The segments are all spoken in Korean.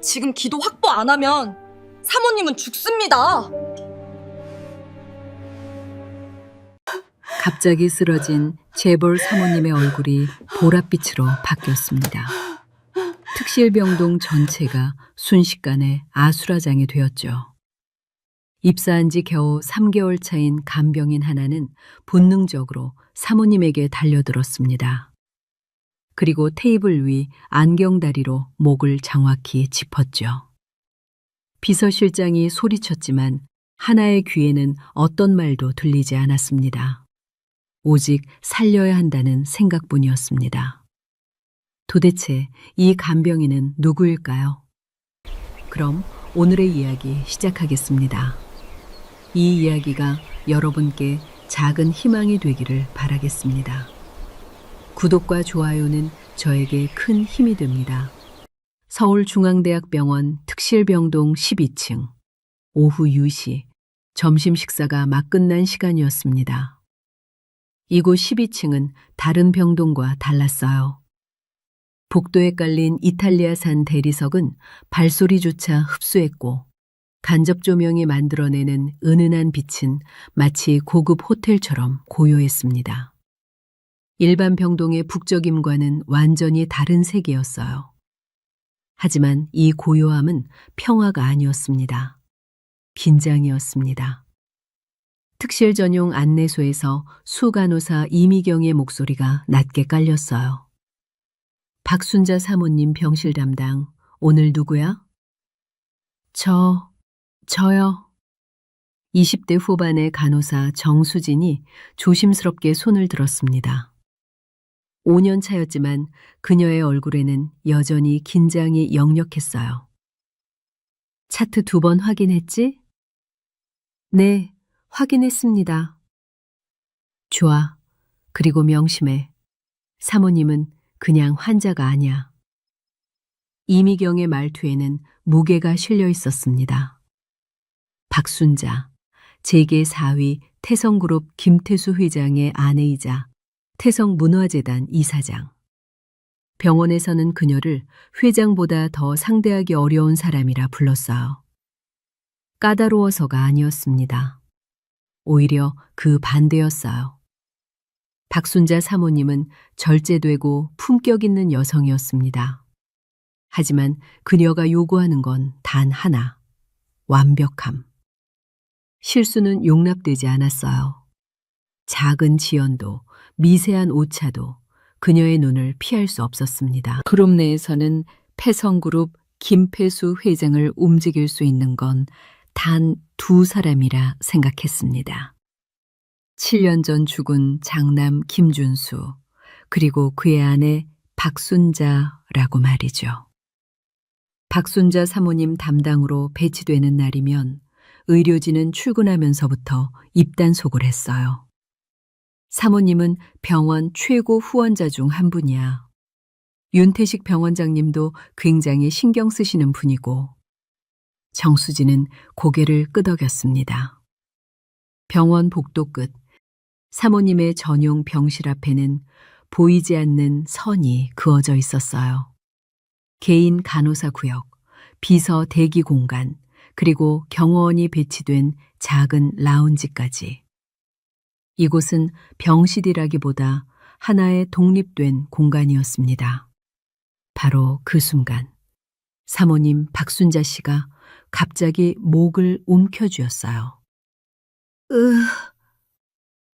지금 기도 확보 안 하면 사모님은 죽습니다. 갑자기 쓰러진 재벌 사모님의 얼굴이 보랏빛으로 바뀌었습니다. 특실병동 전체가 순식간에 아수라장이 되었죠. 입사한 지 겨우 3개월 차인 간병인 하나는 본능적으로 사모님에게 달려들었습니다. 그리고 테이블 위 안경다리로 목을 정확히 짚었죠. 비서실장이 소리쳤지만 하나의 귀에는 어떤 말도 들리지 않았습니다. 오직 살려야 한다는 생각뿐이었습니다. 도대체 이 간병인은 누구일까요? 그럼 오늘의 이야기 시작하겠습니다. 이 이야기가 여러분께 작은 희망이 되기를 바라겠습니다. 구독과 좋아요는 저에게 큰 힘이 됩니다. 서울중앙대학병원 특실병동 12층, 오후 유시, 점심 식사가 막 끝난 시간이었습니다. 이곳 12층은 다른 병동과 달랐어요. 복도에 깔린 이탈리아산 대리석은 발소리조차 흡수했고 간접 조명이 만들어내는 은은한 빛은 마치 고급 호텔처럼 고요했습니다. 일반 병동의 북적임과는 완전히 다른 세계였어요. 하지만 이 고요함은 평화가 아니었습니다. 긴장이었습니다. 특실 전용 안내소에서 수간호사 이미경의 목소리가 낮게 깔렸어요. 박순자 사모님 병실 담당, 오늘 누구야? 저요. 20대 후반의 간호사 정수진이 조심스럽게 손을 들었습니다. 5년 차였지만 그녀의 얼굴에는 여전히 긴장이 역력했어요. 차트 2번 확인했지? 네, 확인했습니다. 좋아. 그리고 명심해. 사모님은 그냥 환자가 아니야. 이미경의 말투에는 무게가 실려 있었습니다. 박순자, 재계 4위 태성그룹 김태수 회장의 아내이자 태성문화재단 이사장. 병원에서는 그녀를 회장보다 더 상대하기 어려운 사람이라 불렀어요. 까다로워서가 아니었습니다. 오히려 그 반대였어요. 박순자 사모님은 절제되고 품격 있는 여성이었습니다. 하지만 그녀가 요구하는 건 단 하나, 완벽함. 실수는 용납되지 않았어요. 작은 지연도, 미세한 오차도 그녀의 눈을 피할 수 없었습니다. 그룹 내에서는 패성그룹 김패수 회장을 움직일 수 있는 건 단 2사람이라 생각했습니다. 7년 전 죽은 장남 김준수, 그리고 그의 아내 박순자라고 말이죠. 박순자 사모님 담당으로 배치되는 날이면 의료진은 출근하면서부터 입단속을 했어요. 사모님은 병원 최고 후원자 중 한 분이야. 윤태식 병원장님도 굉장히 신경 쓰시는 분이고, 정수진은 고개를 끄덕였습니다. 병원 복도 끝, 사모님의 전용 병실 앞에는 보이지 않는 선이 그어져 있었어요. 개인 간호사 구역, 비서 대기 공간, 그리고 경호원이 배치된 작은 라운지까지. 이곳은 병실이라기보다 하나의 독립된 공간이었습니다. 바로 그 순간, 사모님 박순자 씨가 갑자기 목을 움켜쥐었어요.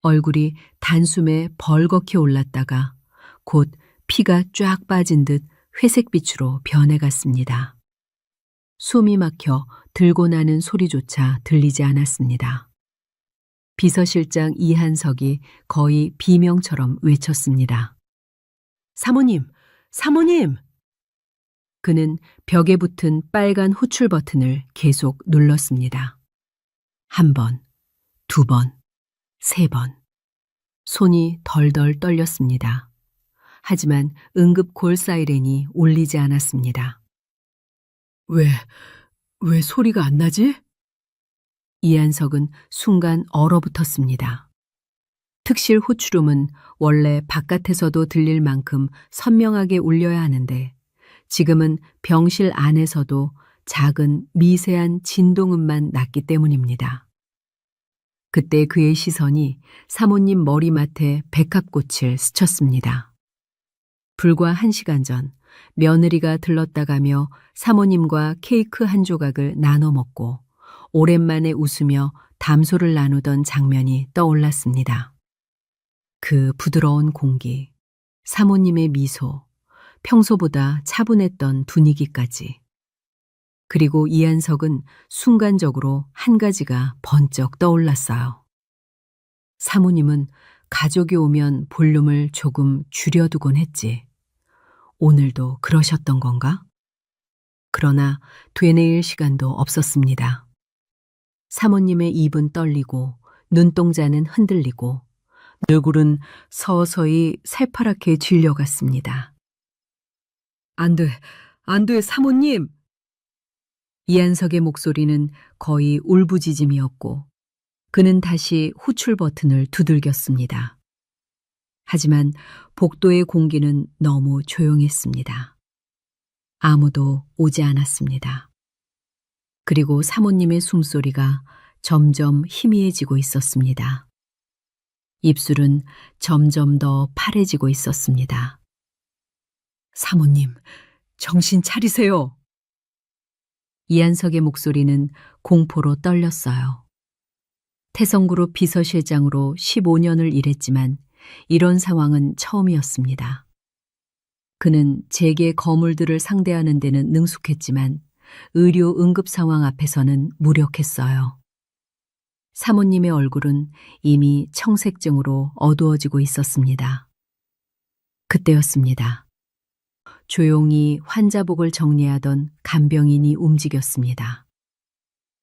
얼굴이 단숨에 벌겋게 올랐다가 곧 피가 쫙 빠진 듯 회색빛으로 변해갔습니다. 숨이 막혀 들고 나는 소리조차 들리지 않았습니다. 비서실장 이한석이 거의 비명처럼 외쳤습니다. 사모님! 사모님! 그는 벽에 붙은 빨간 호출 버튼을 계속 눌렀습니다. 1번, 2번, 3번. 손이 덜덜 떨렸습니다. 하지만 응급 콜 사이렌이 울리지 않았습니다. 왜 소리가 안 나지? 이한석은 순간 얼어붙었습니다. 특실 호출음은 원래 바깥에서도 들릴 만큼 선명하게 울려야 하는데 지금은 병실 안에서도 작은 미세한 진동음만 났기 때문입니다. 그때 그의 시선이 사모님 머리맡에 백합꽃을 스쳤습니다. 불과 1시간 전 며느리가 들렀다 가며 사모님과 케이크 한 조각을 나눠 먹고 오랜만에 웃으며 담소를 나누던 장면이 떠올랐습니다. 그 부드러운 공기, 사모님의 미소, 평소보다 차분했던 분위기까지. 그리고 이한석은 순간적으로 한 가지가 번쩍 떠올랐어요. 사모님은 가족이 오면 볼륨을 조금 줄여두곤 했지. 오늘도 그러셨던 건가? 그러나 되뇌일 시간도 없었습니다. 사모님의 입은 떨리고 눈동자는 흔들리고 얼굴은 서서히 새파랗게 질려갔습니다. 안 돼, 사모님! 이한석의 목소리는 거의 울부짖음이었고 그는 다시 호출 버튼을 두들겼습니다. 하지만 복도의 공기는 너무 조용했습니다. 아무도 오지 않았습니다. 그리고 사모님의 숨소리가 점점 희미해지고 있었습니다. 입술은 점점 더 파래지고 있었습니다. 사모님, 정신 차리세요. 이한석의 목소리는 공포로 떨렸어요. 태성그룹 비서실장으로 15년을 일했지만 이런 상황은 처음이었습니다. 그는 재계 거물들을 상대하는 데는 능숙했지만 의료 응급 상황 앞에서는 무력했어요. 사모님의 얼굴은 이미 청색증으로 어두워지고 있었습니다. 그때였습니다. 조용히 환자복을 정리하던 간병인이 움직였습니다.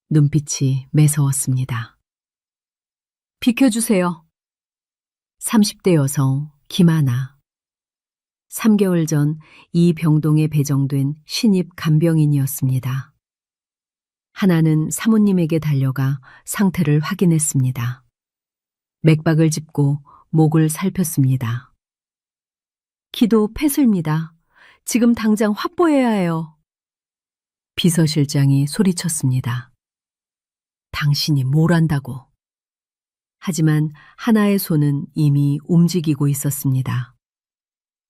눈빛이 매서웠습니다. 비켜주세요. 30대 여성 김하나. 3개월 전 이 병동에 배정된 신입 간병인이었습니다. 하나는 사모님에게 달려가 상태를 확인했습니다. 맥박을 짚고 목을 살폈습니다. 기도 폐쇄입니다. 지금 당장 확보해야 해요. 비서실장이 소리쳤습니다. 당신이 뭘 안다고. 하지만 하나의 손은 이미 움직이고 있었습니다.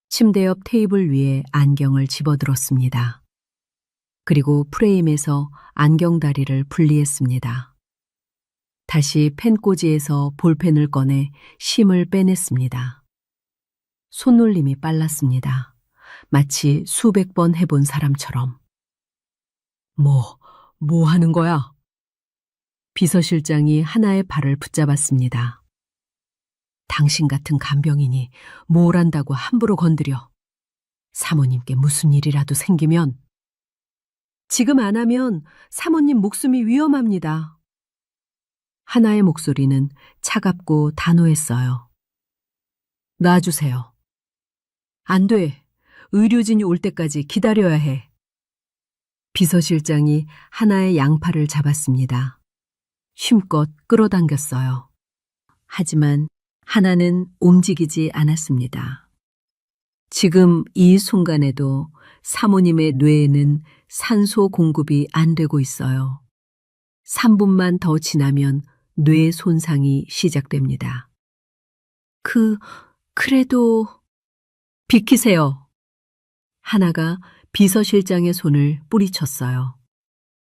침대 옆 테이블 위에 안경을 집어들었습니다. 그리고 프레임에서 안경다리를 분리했습니다. 다시 펜꽂이에서 볼펜을 꺼내 심을 빼냈습니다. 손놀림이 빨랐습니다. 마치 수백 번 해본 사람처럼. 뭐 하는 거야? 비서실장이 하나의 발을 붙잡았습니다. 당신 같은 간병인이 뭘 안다고 함부로 건드려. 사모님께 무슨 일이라도 생기면. 지금 안 하면 사모님 목숨이 위험합니다. 하나의 목소리는 차갑고 단호했어요. 놔주세요. 안 돼. 의료진이 올 때까지 기다려야 해. 비서실장이 하나의 양팔을 잡았습니다. 쉼껏 끌어당겼어요. 하지만 하나는 움직이지 않았습니다. 지금 이 순간에도 사모님의 뇌에는 산소 공급이 안 되고 있어요. 3분만 더 지나면 뇌 손상이 시작됩니다. 그래도 비키세요. 하나가 비서실장의 손을 뿌리쳤어요.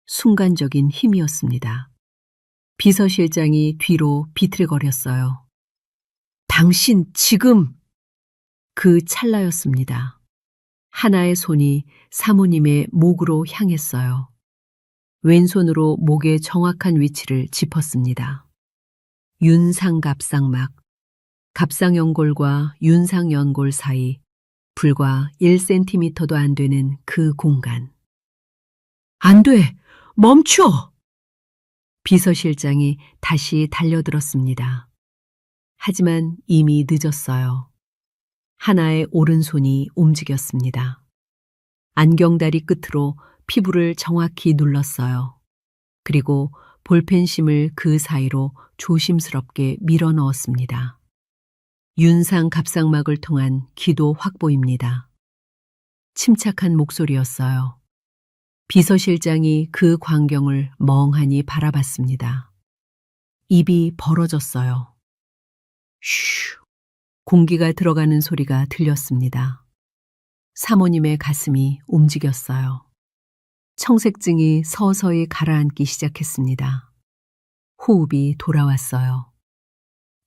순간적인 힘이었습니다. 비서실장이 뒤로 비틀거렸어요. 당신 지금! 그 찰나였습니다. 하나의 손이 사모님의 목으로 향했어요. 왼손으로 목의 정확한 위치를 짚었습니다. 윤상갑상막, 갑상연골과 윤상연골 사이 불과 1cm도 안 되는 그 공간. 안 돼! 멈춰! 비서실장이 다시 달려들었습니다. 하지만 이미 늦었어요. 하나의 오른손이 움직였습니다. 안경다리 끝으로 피부를 정확히 눌렀어요. 그리고 볼펜심을 그 사이로 조심스럽게 밀어 넣었습니다. 윤상 갑상막을 통한 기도 확보입니다. 침착한 목소리였어요. 비서실장이 그 광경을 멍하니 바라봤습니다. 입이 벌어졌어요. 쉬. 공기가 들어가는 소리가 들렸습니다. 사모님의 가슴이 움직였어요. 청색증이 서서히 가라앉기 시작했습니다. 호흡이 돌아왔어요.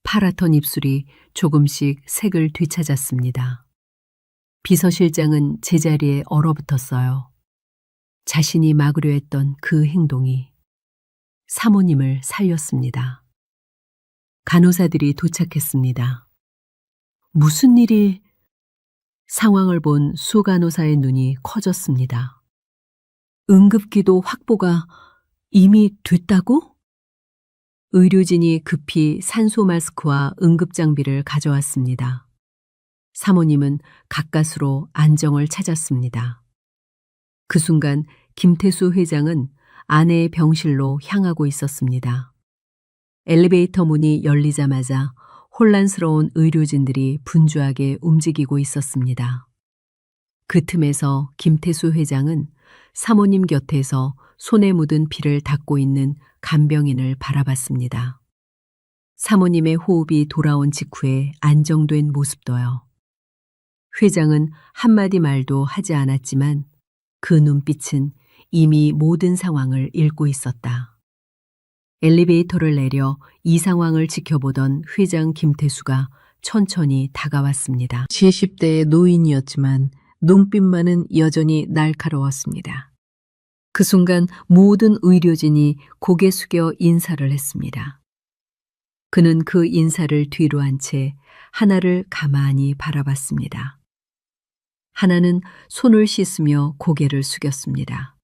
파랗던 입술이 조금씩 색을 되찾았습니다. 비서실장은 제자리에 얼어붙었어요. 자신이 막으려 했던 그 행동이 사모님을 살렸습니다. 간호사들이 도착했습니다. 무슨 일이... 상황을 본 수 간호사의 눈이 커졌습니다. 응급기도 확보가 이미 됐다고? 의료진이 급히 산소 마스크와 응급장비를 가져왔습니다. 사모님은 가까스로 안정을 찾았습니다. 그 순간 김태수 회장은 아내의 병실로 향하고 있었습니다. 엘리베이터 문이 열리자마자 혼란스러운 의료진들이 분주하게 움직이고 있었습니다. 그 틈에서 김태수 회장은 사모님 곁에서 손에 묻은 피를 닦고 있는 간병인을 바라봤습니다. 사모님의 호흡이 돌아온 직후에 안정된 모습도요. 회장은 한마디 말도 하지 않았지만 그 눈빛은 이미 모든 상황을 읽고 있었다. 엘리베이터를 내려 이 상황을 지켜보던 회장 김태수가 천천히 다가왔습니다. 70대의 노인이었지만 눈빛만은 여전히 날카로웠습니다. 그 순간 모든 의료진이 고개 숙여 인사를 했습니다. 그는 그 인사를 뒤로 한 채 하나를 가만히 바라봤습니다. 하나는 손을 씻으며 고개를 숙였습니다.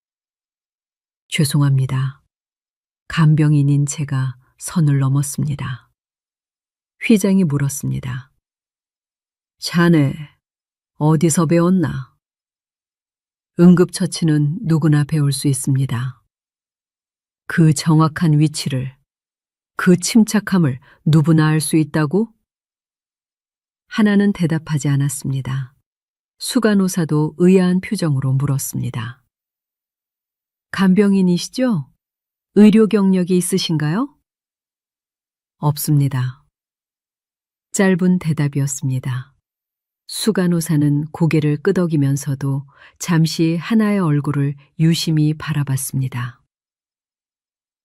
죄송합니다. 간병인인 제가 선을 넘었습니다. 회장이 물었습니다. 자네, 어디서 배웠나? 응급처치는 누구나 배울 수 있습니다. 그 정확한 위치를, 그 침착함을 누구나 알 수 있다고? 하나는 대답하지 않았습니다. 수간호사도 의아한 표정으로 물었습니다. 간병인이시죠? 의료 경력이 있으신가요? 없습니다. 짧은 대답이었습니다. 수간호사는 고개를 끄덕이면서도 잠시 하나의 얼굴을 유심히 바라봤습니다.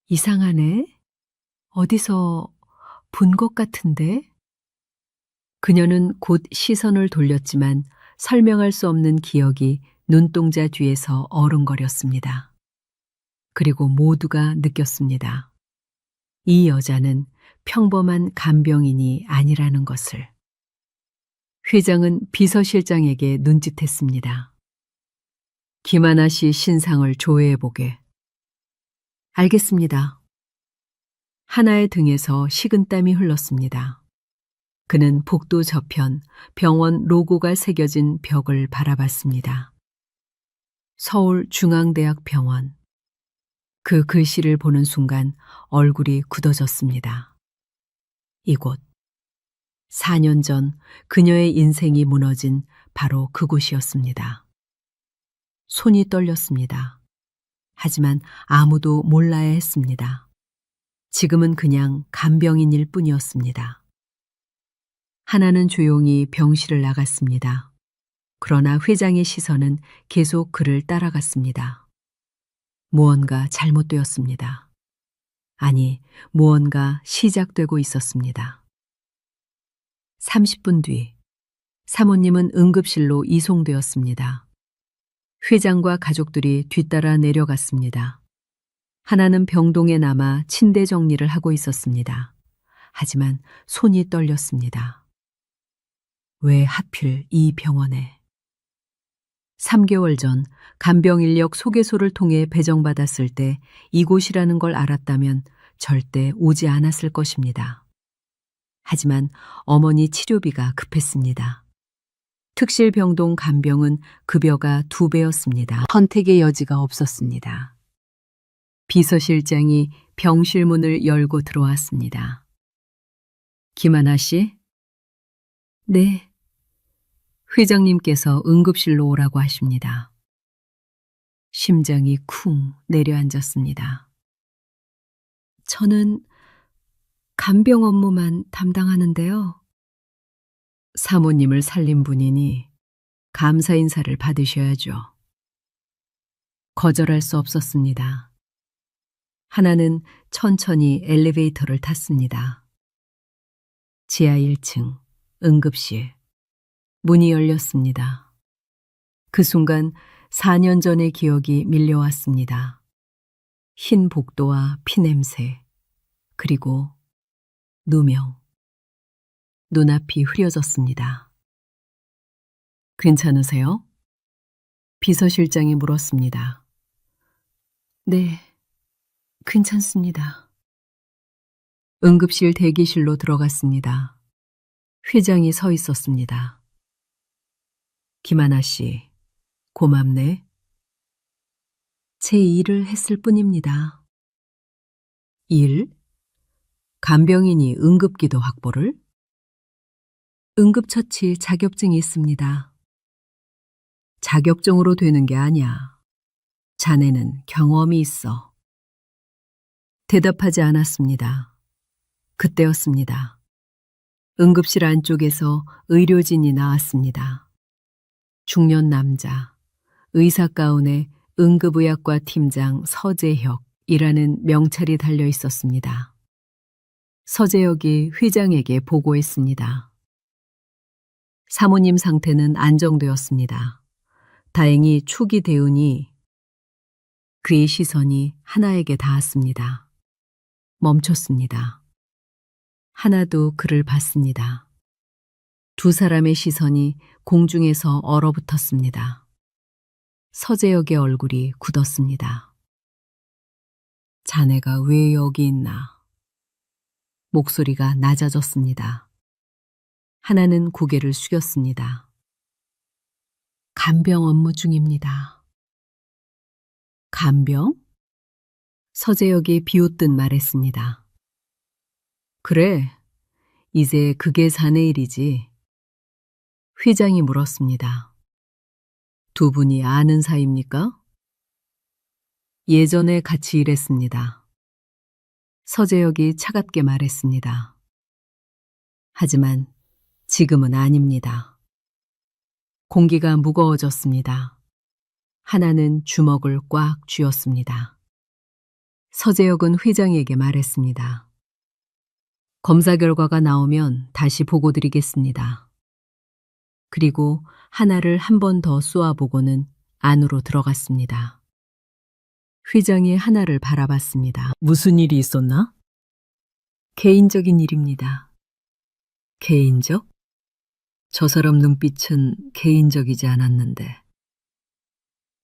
이상하네? 어디서 본 것 같은데? 그녀는 곧 시선을 돌렸지만 설명할 수 없는 기억이 눈동자 뒤에서 어른거렸습니다. 그리고 모두가 느꼈습니다. 이 여자는 평범한 간병인이 아니라는 것을. 회장은 비서실장에게 눈짓했습니다. 김하나 씨 신상을 조회해보게. 알겠습니다. 하나의 등에서 식은땀이 흘렀습니다. 그는 복도 저편 병원 로고가 새겨진 벽을 바라봤습니다. 서울중앙대학병원. 그 글씨를 보는 순간 얼굴이 굳어졌습니다. 이곳. 4년 전 그녀의 인생이 무너진 바로 그곳이었습니다. 손이 떨렸습니다. 하지만 아무도 몰라야 했습니다. 지금은 그냥 간병인일 뿐이었습니다. 하나는 조용히 병실을 나갔습니다. 그러나 회장의 시선은 계속 그를 따라갔습니다. 무언가 잘못되었습니다. 아니, 무언가 시작되고 있었습니다. 30분 뒤, 사모님은 응급실로 이송되었습니다. 회장과 가족들이 뒤따라 내려갔습니다. 하나는 병동에 남아 침대 정리를 하고 있었습니다. 하지만 손이 떨렸습니다. 왜 하필 이 병원에? 3개월 전 간병인력 소개소를 통해 배정받았을 때 이곳이라는 걸 알았다면 절대 오지 않았을 것입니다. 하지만 어머니 치료비가 급했습니다. 특실병동 간병은 급여가 2배였습니다. 선택의 여지가 없었습니다. 비서실장이 병실 문을 열고 들어왔습니다. 김하나 씨? 네. 회장님께서 응급실로 오라고 하십니다. 심장이 쿵 내려앉았습니다. 저는 간병 업무만 담당하는데요. 사모님을 살린 분이니 감사 인사를 받으셔야죠. 거절할 수 없었습니다. 하나는 천천히 엘리베이터를 탔습니다. 지하 1층 응급실. 문이 열렸습니다. 그 순간 4년 전의 기억이 밀려왔습니다. 흰 복도와 피냄새, 그리고 누명. 눈앞이 흐려졌습니다. 괜찮으세요? 비서실장이 물었습니다. 네, 괜찮습니다. 응급실 대기실로 들어갔습니다. 회장이 서 있었습니다. 김하나 씨, 고맙네. 제 일을 했을 뿐입니다. 일? 간병인이 응급기도 확보를? 응급처치 자격증이 있습니다. 자격증으로 되는 게 아니야. 자네는 경험이 있어. 대답하지 않았습니다. 그때였습니다. 응급실 안쪽에서 의료진이 나왔습니다. 중년 남자, 의사 가운에 응급의학과 팀장 서재혁이라는 명찰이 달려 있었습니다. 서재혁이 회장에게 보고했습니다. 사모님 상태는 안정되었습니다. 다행히 초기 대응이. 그의 시선이 하나에게 닿았습니다. 멈췄습니다. 하나도 그를 봤습니다. 두 사람의 시선이 공중에서 얼어붙었습니다. 서재혁의 얼굴이 굳었습니다. 자네가 왜 여기 있나? 목소리가 낮아졌습니다. 하나는 고개를 숙였습니다. 간병 업무 중입니다. 간병? 서재혁이 비웃듯 말했습니다. 그래, 이제 그게 자네 일이지. 회장이 물었습니다. 두 분이 아는 사이입니까? 예전에 같이 일했습니다. 서재혁이 차갑게 말했습니다. 하지만 지금은 아닙니다. 공기가 무거워졌습니다. 하나는 주먹을 꽉 쥐었습니다. 서재혁은 회장에게 말했습니다. 검사 결과가 나오면 다시 보고 드리겠습니다. 그리고 하나를 한 번 더 쏘아보고는 안으로 들어갔습니다. 회장이 하나를 바라봤습니다. 무슨 일이 있었나? 개인적인 일입니다. 개인적? 저 사람 눈빛은 개인적이지 않았는데.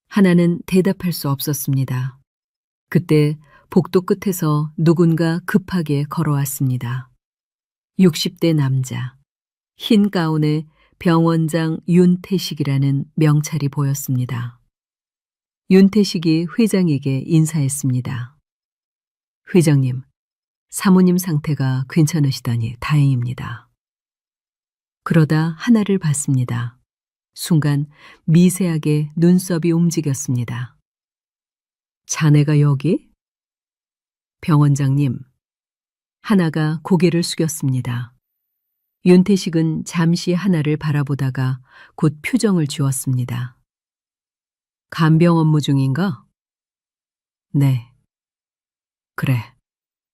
하나는 대답할 수 없었습니다. 그때 복도 끝에서 누군가 급하게 걸어왔습니다. 60대 남자, 흰 가운에 병원장 윤태식이라는 명찰이 보였습니다. 윤태식이 회장에게 인사했습니다. 회장님, 사모님 상태가 괜찮으시다니 다행입니다. 그러다 하나를 봤습니다. 순간 미세하게 눈썹이 움직였습니다. 자네가 여기? 병원장님. 하나가 고개를 숙였습니다. 윤태식은 잠시 하나를 바라보다가 곧 표정을 지웠습니다. 간병 업무 중인가? 네. 그래,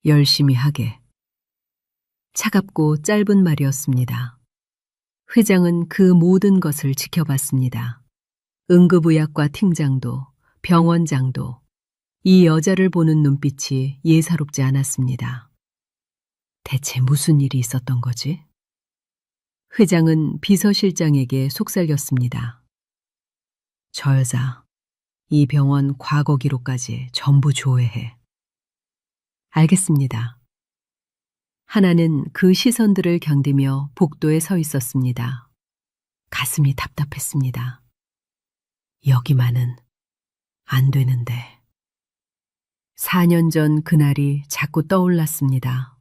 열심히 하게. 차갑고 짧은 말이었습니다. 회장은 그 모든 것을 지켜봤습니다. 응급의학과 팀장도, 병원장도 이 여자를 보는 눈빛이 예사롭지 않았습니다. 대체 무슨 일이 있었던 거지? 회장은 비서실장에게 속삭였습니다. 저 여자, 이 병원 과거 기록까지 전부 조회해. 알겠습니다. 하나는 그 시선들을 견디며 복도에 서 있었습니다. 가슴이 답답했습니다. 여기만은 안 되는데. 4년 전 그날이 자꾸 떠올랐습니다.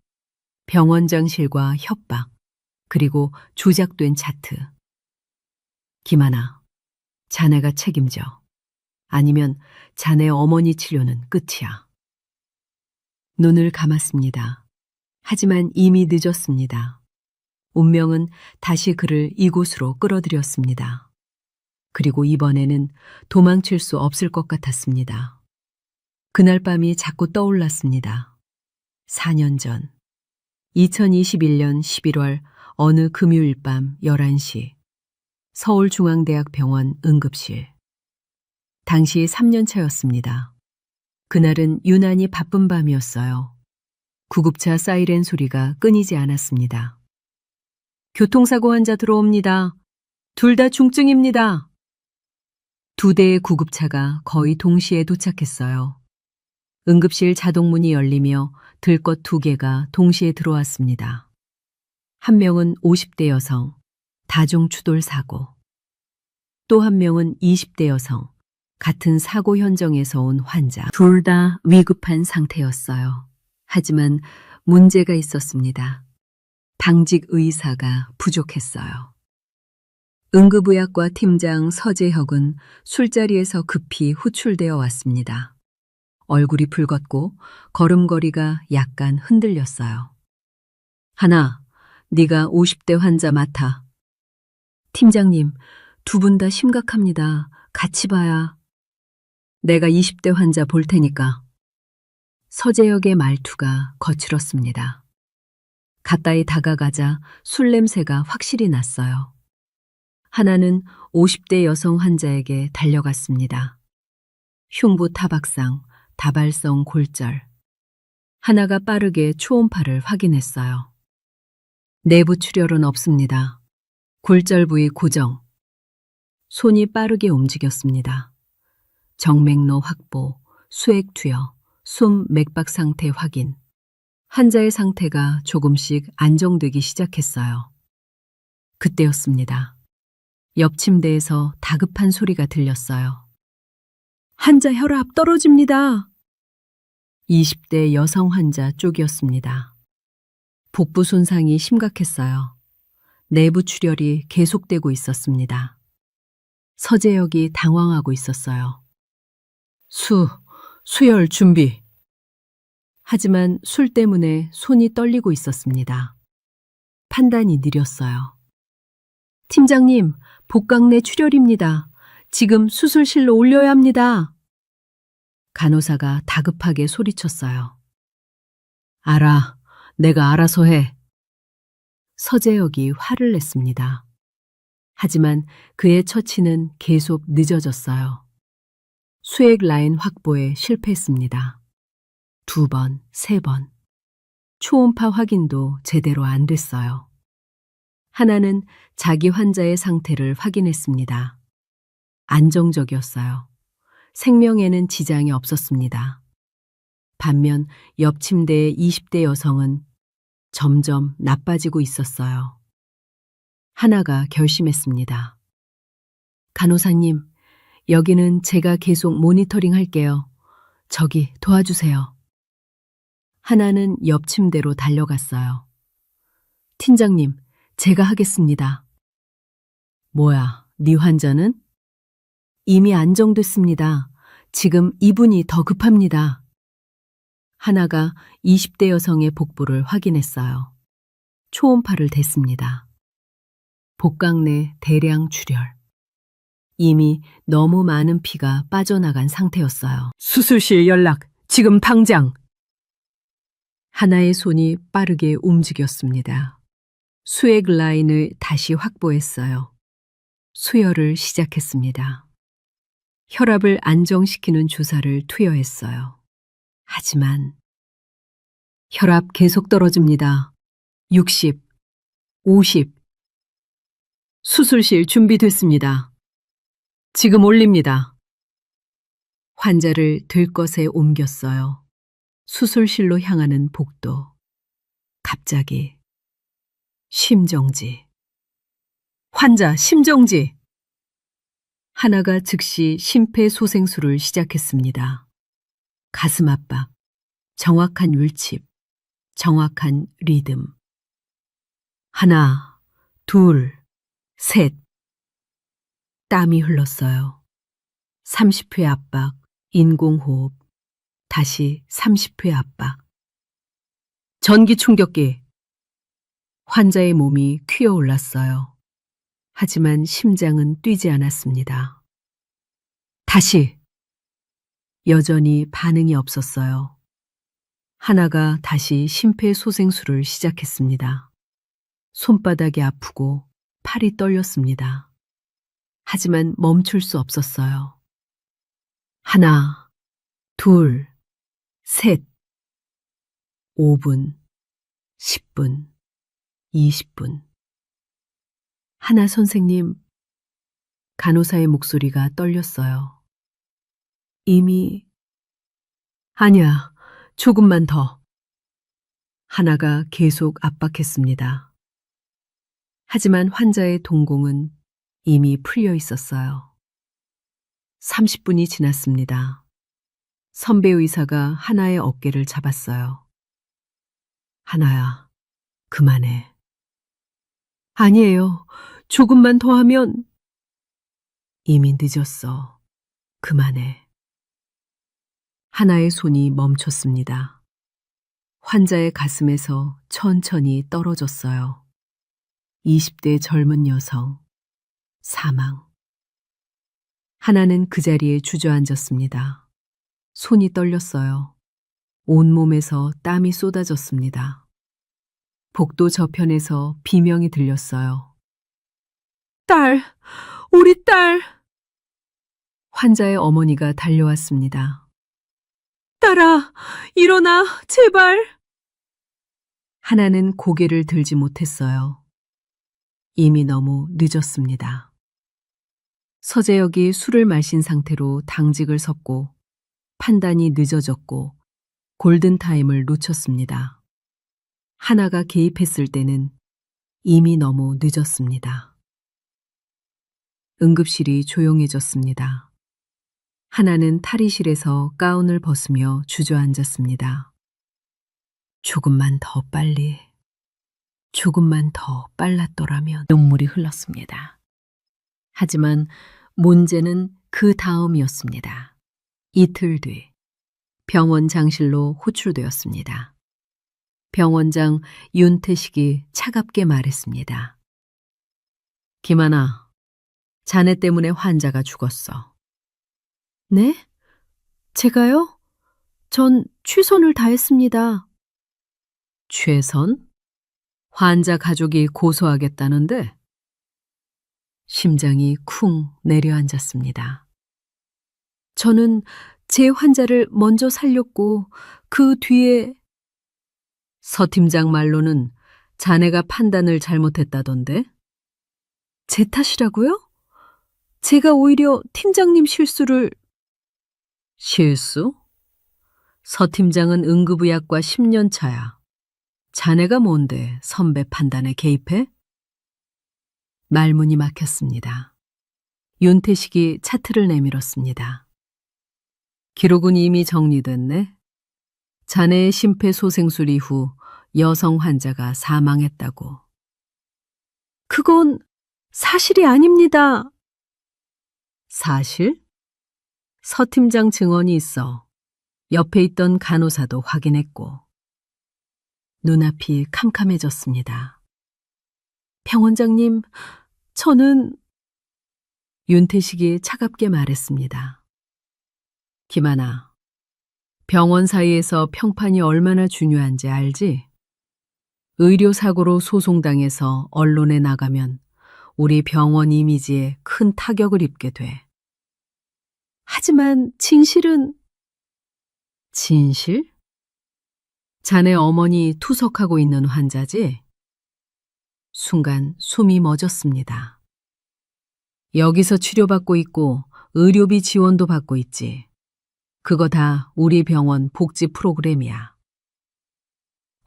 병원장실과 협박, 그리고 조작된 차트. 김하나, 자네가 책임져. 아니면 자네 어머니 치료는 끝이야. 눈을 감았습니다. 하지만 이미 늦었습니다. 운명은 다시 그를 이곳으로 끌어들였습니다. 그리고 이번에는 도망칠 수 없을 것 같았습니다. 그날 밤이 자꾸 떠올랐습니다. 4년 전, 2021년 11월 어느 금요일 밤 11시, 서울중앙대학병원 응급실. 당시 3년 차였습니다. 그날은 유난히 바쁜 밤이었어요. 구급차 사이렌 소리가 끊이지 않았습니다. 교통사고 환자 들어옵니다. 둘 다 중증입니다. 2대의 구급차가 거의 동시에 도착했어요. 응급실 자동문이 열리며 들것 2개가 동시에 들어왔습니다. 한 명은 50대 여성, 다중추돌 사고. 또 한 명은 20대 여성, 같은 사고 현장에서 온 환자. 둘 다 위급한 상태였어요. 하지만 문제가 있었습니다. 당직 의사가 부족했어요. 응급의학과 팀장 서재혁은 술자리에서 급히 후출되어 왔습니다. 얼굴이 붉었고 걸음걸이가 약간 흔들렸어요. 하나, 네가 50대 환자 맡아. 팀장님, 2분 다 심각합니다. 같이 봐야. 내가 20대 환자 볼 테니까. 서재혁의 말투가 거칠었습니다. 가까이 다가가자 술 냄새가 확실히 났어요. 하나는 50대 여성 환자에게 달려갔습니다. 흉부 타박상, 다발성 골절. 하나가 빠르게 초음파를 확인했어요. 내부 출혈은 없습니다. 골절 부위 고정. 손이 빠르게 움직였습니다. 정맥로 확보, 수액 투여, 숨 맥박 상태 확인. 환자의 상태가 조금씩 안정되기 시작했어요. 그때였습니다. 옆 침대에서 다급한 소리가 들렸어요. 환자 혈압 떨어집니다. 20대 여성 환자 쪽이었습니다. 복부 손상이 심각했어요. 내부 출혈이 계속되고 있었습니다. 서재혁이 당황하고 있었어요. 수혈 준비. 하지만 술 때문에 손이 떨리고 있었습니다. 판단이 느렸어요. 팀장님, 복강 내 출혈입니다. 지금 수술실로 올려야 합니다. 간호사가 다급하게 소리쳤어요. 알아, 내가 알아서 해. 서재혁이 화를 냈습니다. 하지만 그의 처치는 계속 늦어졌어요. 수액 라인 확보에 실패했습니다. 2번, 3번. 초음파 확인도 제대로 안 됐어요. 하나는 자기 환자의 상태를 확인했습니다. 안정적이었어요. 생명에는 지장이 없었습니다. 반면 옆 침대의 20대 여성은 점점 나빠지고 있었어요. 하나가 결심했습니다. 간호사님, 여기는 제가 계속 모니터링 할게요. 저기 도와주세요. 하나는 옆 침대로 달려갔어요. 팀장님, 제가 하겠습니다. 뭐야, 네 환자는? 이미 안정됐습니다. 지금 이분이 더 급합니다. 하나가 20대 여성의 복부를 확인했어요. 초음파를 댔습니다. 복강 내 대량 출혈. 이미 너무 많은 피가 빠져나간 상태였어요. 수술실 연락, 지금 당장! 하나의 손이 빠르게 움직였습니다. 수액 라인을 다시 확보했어요. 수혈을 시작했습니다. 혈압을 안정시키는 주사를 투여했어요. 하지만 혈압 계속 떨어집니다. 60, 50. 수술실 준비됐습니다. 지금 올립니다. 환자를 들것에 옮겼어요. 수술실로 향하는 복도. 갑자기 심정지. 환자 심정지. 하나가 즉시 심폐소생술을 시작했습니다. 가슴 압박, 정확한 율칩, 정확한 리듬. 하나, 둘, 셋. 땀이 흘렀어요. 30회 압박, 인공호흡, 다시 30회 압박. 전기 충격기. 환자의 몸이 퀴어올랐어요. 하지만 심장은 뛰지 않았습니다. 다시. 여전히 반응이 없었어요. 하나가 다시 심폐소생술을 시작했습니다. 손바닥이 아프고 팔이 떨렸습니다. 하지만 멈출 수 없었어요. 하나, 둘, 셋. 5분, 10분, 20분. 하나 선생님, 간호사의 목소리가 떨렸어요. 이미, 아니야, 조금만 더. 하나가 계속 압박했습니다. 하지만 환자의 동공은 이미 풀려 있었어요. 30분이 지났습니다. 선배 의사가 하나의 어깨를 잡았어요. 하나야, 그만해. 아니에요. 조금만 더 하면. 이미 늦었어. 그만해. 하나의 손이 멈췄습니다. 환자의 가슴에서 천천히 떨어졌어요. 20대 젊은 여성, 사망. 하나는 그 자리에 주저앉았습니다. 손이 떨렸어요. 온몸에서 땀이 쏟아졌습니다. 복도 저편에서 비명이 들렸어요. 딸! 우리 딸! 환자의 어머니가 달려왔습니다. 딸아! 일어나! 제발! 하나는 고개를 들지 못했어요. 이미 너무 늦었습니다. 서재혁이 술을 마신 상태로 당직을 섰고 판단이 늦어졌고 골든타임을 놓쳤습니다. 하나가 개입했을 때는 이미 너무 늦었습니다. 응급실이 조용해졌습니다. 하나는 탈의실에서 가운을 벗으며 주저앉았습니다. 조금만 더 빨리, 조금만 더 빨랐더라면. 눈물이 흘렀습니다. 하지만 문제는 그 다음이었습니다. 이틀 뒤 병원 장실로 호출되었습니다. 병원장 윤태식이 차갑게 말했습니다. 김하나, 자네 때문에 환자가 죽었어. 네? 제가요? 전 최선을 다했습니다. 최선? 환자 가족이 고소하겠다는데? 심장이 쿵 내려앉았습니다. 저는 제 환자를 먼저 살렸고 그 뒤에 서 팀장 말로는 자네가 판단을 잘못했다던데? 제 탓이라고요? 제가 오히려 팀장님 실수를... 실수? 서 팀장은 응급의학과 10년 차야. 자네가 뭔데 선배 판단에 개입해? 말문이 막혔습니다. 윤태식이 차트를 내밀었습니다. 기록은 이미 정리됐네. 자네의 심폐소생술 이후 여성 환자가 사망했다고. 그건 사실이 아닙니다. 사실? 서 팀장 증언이 있어. 옆에 있던 간호사도 확인했고. 눈앞이 캄캄해졌습니다. 병원장님, 저는... 윤태식이 차갑게 말했습니다. 김하나, 병원 사이에서 평판이 얼마나 중요한지 알지? 의료사고로 소송당해서 언론에 나가면 우리 병원 이미지에 큰 타격을 입게 돼. 하지만 진실은... 진실? 자네 어머니 투석하고 있는 환자지? 순간 숨이 멎었습니다. 여기서 치료받고 있고 의료비 지원도 받고 있지. 그거 다 우리 병원 복지 프로그램이야.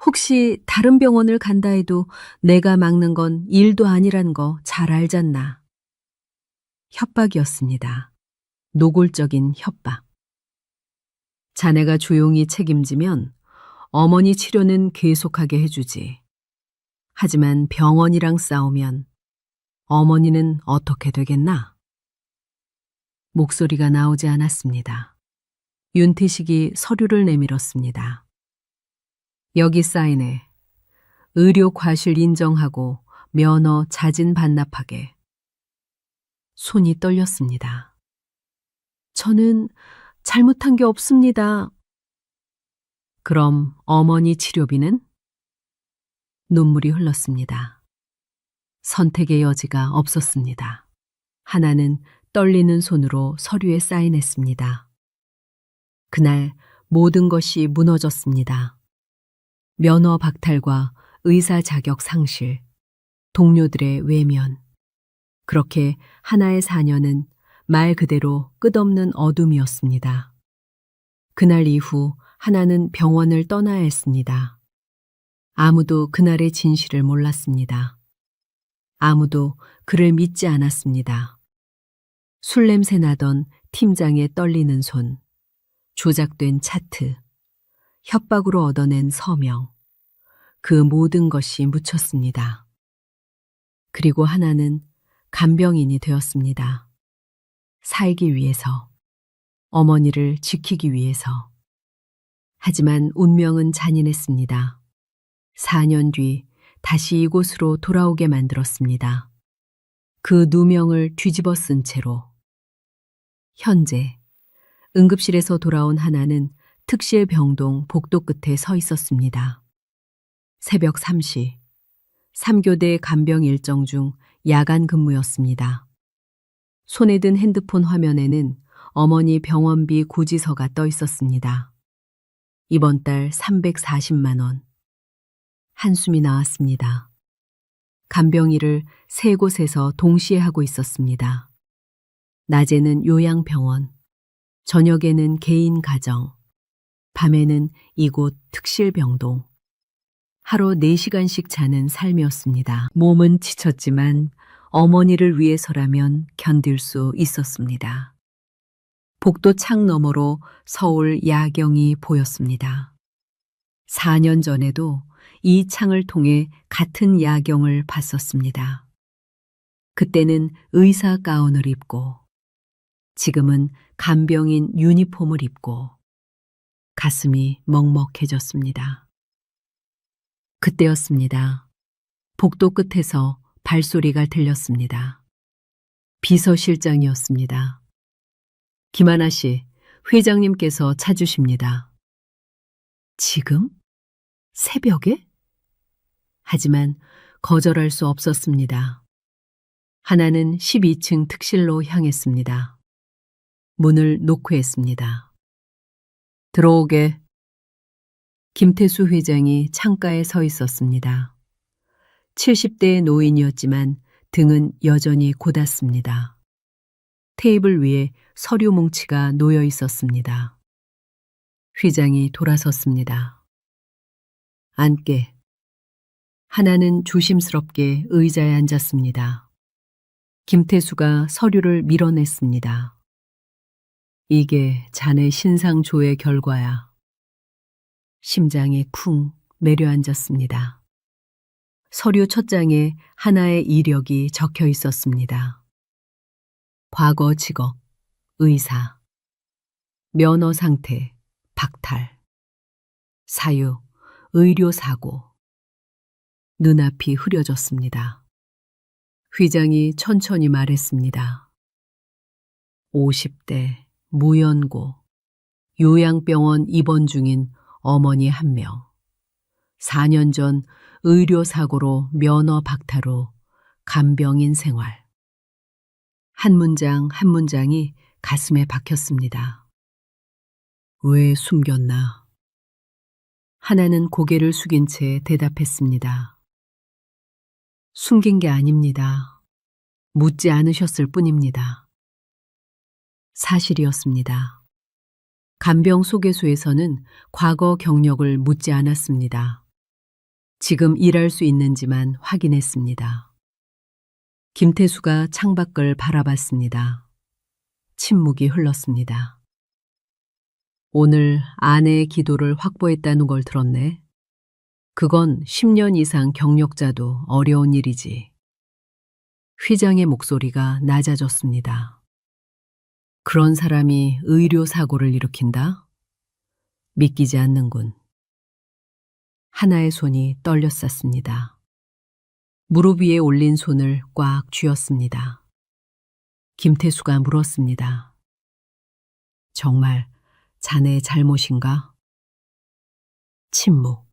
혹시 다른 병원을 간다 해도 내가 막는 건 일도 아니란 거 잘 알잖나. 협박이었습니다. 노골적인 협박. 자네가 조용히 책임지면 어머니 치료는 계속하게 해주지. 하지만 병원이랑 싸우면 어머니는 어떻게 되겠나? 목소리가 나오지 않았습니다. 윤태식이 서류를 내밀었습니다. 여기 사인해. 의료 과실 인정하고 면허 자진 반납하게. 손이 떨렸습니다. 저는 잘못한 게 없습니다. 그럼 어머니 치료비는? 눈물이 흘렀습니다. 선택의 여지가 없었습니다. 하나는 떨리는 손으로 서류에 사인했습니다. 그날 모든 것이 무너졌습니다. 면허 박탈과 의사 자격 상실, 동료들의 외면. 그렇게 하나의 4년은 말 그대로 끝없는 어둠이었습니다. 그날 이후 하나는 병원을 떠나야 했습니다. 아무도 그날의 진실을 몰랐습니다. 아무도 그를 믿지 않았습니다. 술 냄새 나던 팀장의 떨리는 손, 조작된 차트, 협박으로 얻어낸 서명, 그 모든 것이 묻혔습니다. 그리고 하나는 간병인이 되었습니다. 살기 위해서, 어머니를 지키기 위해서. 하지만 운명은 잔인했습니다. 4년 뒤 다시 이곳으로 돌아오게 만들었습니다. 그 누명을 뒤집어 쓴 채로. 현재 응급실에서 돌아온 하나는 특실 병동 복도 끝에 서 있었습니다. 새벽 3시, 3교대 간병 일정 중 야간 근무였습니다. 손에 든 핸드폰 화면에는 어머니 병원비 고지서가 떠 있었습니다. 이번 달 340만 원. 한숨이 나왔습니다. 간병 일을 3곳에서 동시에 하고 있었습니다. 낮에는 요양병원, 저녁에는 개인 가정, 밤에는 이곳 특실병동. 하루 4시간씩 자는 삶이었습니다. 몸은 지쳤지만 어머니를 위해서라면 견딜 수 있었습니다. 복도 창 너머로 서울 야경이 보였습니다. 4년 전에도 이 창을 통해 같은 야경을 봤었습니다. 그때는 의사 가운을 입고, 지금은 간병인 유니폼을 입고, 가슴이 먹먹해졌습니다. 그때였습니다. 복도 끝에서 발소리가 들렸습니다. 비서실장이었습니다. 김하나 씨, 회장님께서 찾으십니다. 지금? 새벽에? 하지만 거절할 수 없었습니다. 하나는 12층 특실로 향했습니다. 문을 노크했습니다. 들어오게. 김태수 회장이 창가에 서 있었습니다. 70대의 노인이었지만 등은 여전히 곧았습니다. 테이블 위에 서류 뭉치가 놓여 있었습니다. 회장이 돌아섰습니다. 앉게. 하나는 조심스럽게 의자에 앉았습니다. 김태수가 서류를 밀어냈습니다. 이게 자네 신상조회 결과야. 심장이 쿵 내려앉았습니다. 서류 첫 장에 하나의 이력이 적혀 있었습니다. 과거 직업, 의사. 면허 상태, 박탈. 사유, 의료사고. 눈앞이 흐려졌습니다. 회장이 천천히 말했습니다. 50대, 무연고, 요양병원 입원 중인 어머니 1명. 4년 전 의료사고로 면허 박탈 후 간병인 생활. 한 문장 한 문장이 가슴에 박혔습니다. 왜 숨겼나? 하나는 고개를 숙인 채 대답했습니다. 숨긴 게 아닙니다. 묻지 않으셨을 뿐입니다. 사실이었습니다. 간병 소개소에서는 과거 경력을 묻지 않았습니다. 지금 일할 수 있는지만 확인했습니다. 김태수가 창밖을 바라봤습니다. 침묵이 흘렀습니다. 오늘 아내의 기도를 확보했다는 걸 들었네. 그건 10년 이상 경력자도 어려운 일이지. 회장의 목소리가 낮아졌습니다. 그런 사람이 의료사고를 일으킨다? 믿기지 않는군. 하나의 손이 떨렸었습니다. 무릎 위에 올린 손을 꽉 쥐었습니다. 김태수가 물었습니다. 정말 자네의 잘못인가? 침묵.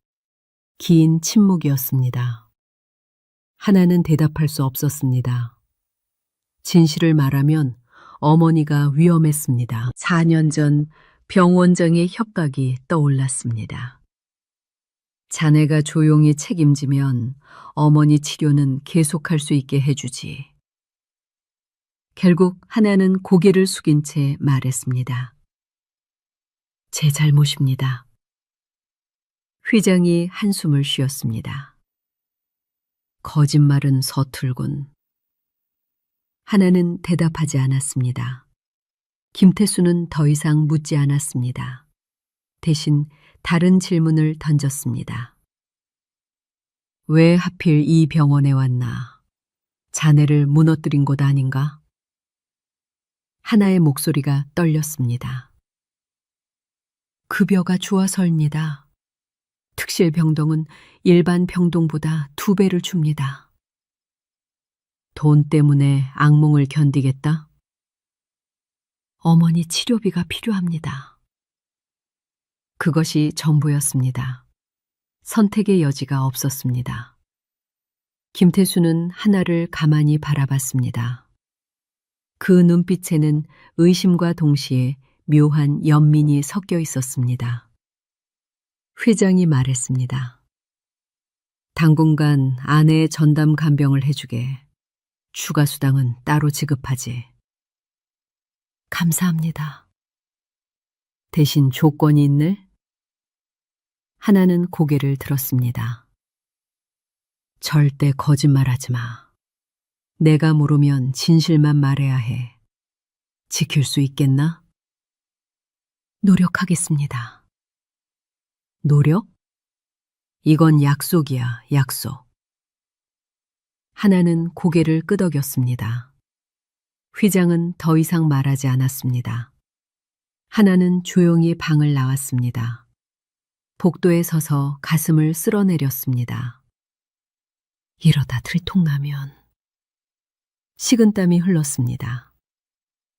긴 침묵이었습니다. 하나는 대답할 수 없었습니다. 진실을 말하면 어머니가 위험했습니다. 4년 전 병원장의 협박이 떠올랐습니다. 자네가 조용히 책임지면 어머니 치료는 계속할 수 있게 해주지. 결국 하나는 고개를 숙인 채 말했습니다. 제 잘못입니다. 회장이 한숨을 쉬었습니다. 거짓말은 서툴군. 하나는 대답하지 않았습니다. 김태수는 더 이상 묻지 않았습니다. 대신 다른 질문을 던졌습니다. 왜 하필 이 병원에 왔나? 자네를 무너뜨린 곳 아닌가? 하나의 목소리가 떨렸습니다. 급여가 좋아서입니다. 특실 병동은 일반 병동보다 2배를 줍니다. 돈 때문에 악몽을 견디겠다? 어머니 치료비가 필요합니다. 그것이 전부였습니다. 선택의 여지가 없었습니다. 김태수는 하나를 가만히 바라봤습니다. 그 눈빛에는 의심과 동시에 묘한 연민이 섞여 있었습니다. 회장이 말했습니다. 당분간 아내의 전담 간병을 해주게. 추가 수당은 따로 지급하지. 감사합니다. 대신 조건이 있네? 하나는 고개를 들었습니다. 절대 거짓말하지 마. 내가 모르면 진실만 말해야 해. 지킬 수 있겠나? 노력하겠습니다. 노력? 이건 약속이야, 약속. 하나는 고개를 끄덕였습니다. 회장은 더 이상 말하지 않았습니다. 하나는 조용히 방을 나왔습니다. 복도에 서서 가슴을 쓸어내렸습니다. 이러다 들통나면. 식은땀이 흘렀습니다.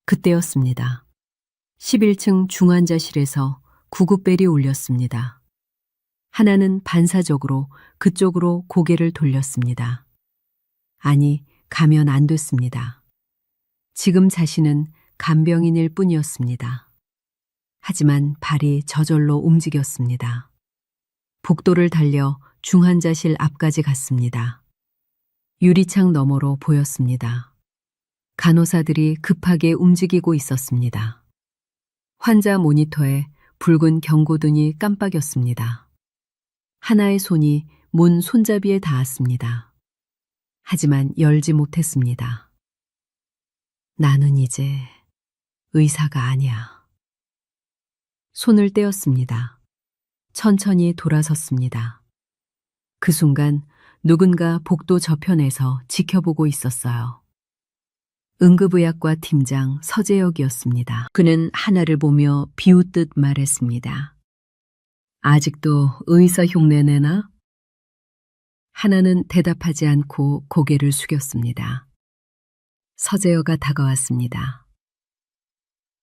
그때였습니다. 11층 중환자실에서 구급벨이 울렸습니다. 하나는 반사적으로 그쪽으로 고개를 돌렸습니다. 아니, 가면 안 됐습니다. 지금 자신은 간병인일 뿐이었습니다. 하지만 발이 저절로 움직였습니다. 복도를 달려 중환자실 앞까지 갔습니다. 유리창 너머로 보였습니다. 간호사들이 급하게 움직이고 있었습니다. 환자 모니터에 붉은 경고등이 깜빡였습니다. 하나의 손이 문 손잡이에 닿았습니다. 하지만 열지 못했습니다. 나는 이제 의사가 아니야. 손을 떼었습니다. 천천히 돌아섰습니다. 그 순간 누군가 복도 저편에서 지켜보고 있었어요. 응급의학과 팀장 서재혁이었습니다. 그는 하나를 보며 비웃듯 말했습니다. 아직도 의사 흉내 내나? 하나는 대답하지 않고 고개를 숙였습니다. 서재혁가 다가왔습니다.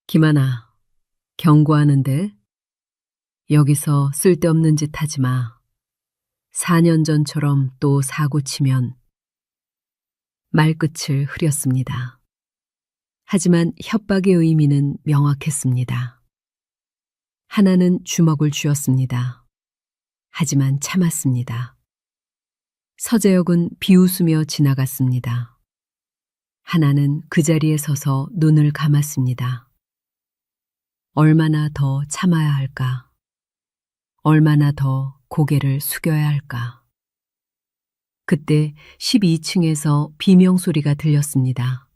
김하나, 경고하는데 여기서 쓸데없는 짓 하지 마. 4년 전처럼 또 사고 치면. 말끝을 흐렸습니다. 하지만 협박의 의미는 명확했습니다. 하나는 주먹을 쥐었습니다. 하지만 참았습니다. 서재혁은 비웃으며 지나갔습니다. 하나는 그 자리에 서서 눈을 감았습니다. 얼마나 더 참아야 할까? 얼마나 더 고개를 숙여야 할까? 그때 12층에서 비명소리가 들렸습니다.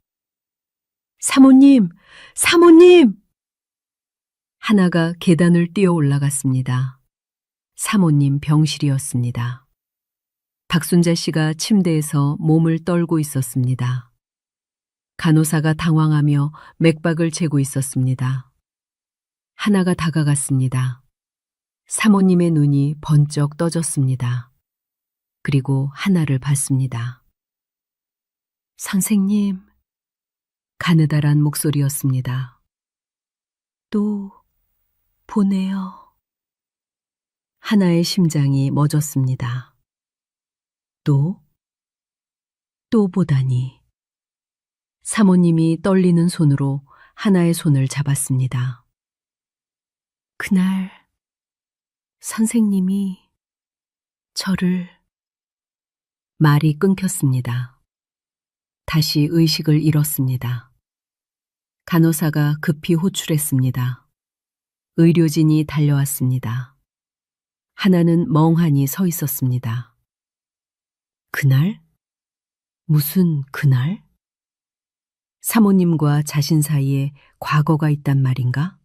사모님! 사모님! 하나가 계단을 뛰어 올라갔습니다. 사모님 병실이었습니다. 박순자 씨가 침대에서 몸을 떨고 있었습니다. 간호사가 당황하며 맥박을 재고 있었습니다. 하나가 다가갔습니다. 사모님의 눈이 번쩍 떠졌습니다. 그리고 하나를 봤습니다. 선생님, 가느다란 목소리였습니다. 또 보내요. 하나의 심장이 멎었습니다. 또 보다니. 사모님이 떨리는 손으로 하나의 손을 잡았습니다. 그날 선생님이 저를. 말이 끊겼습니다. 다시 의식을 잃었습니다. 간호사가 급히 호출했습니다. 의료진이 달려왔습니다. 하나는 멍하니 서 있었습니다. 그날? 무슨 그날? 사모님과 자신 사이에 과거가 있단 말인가?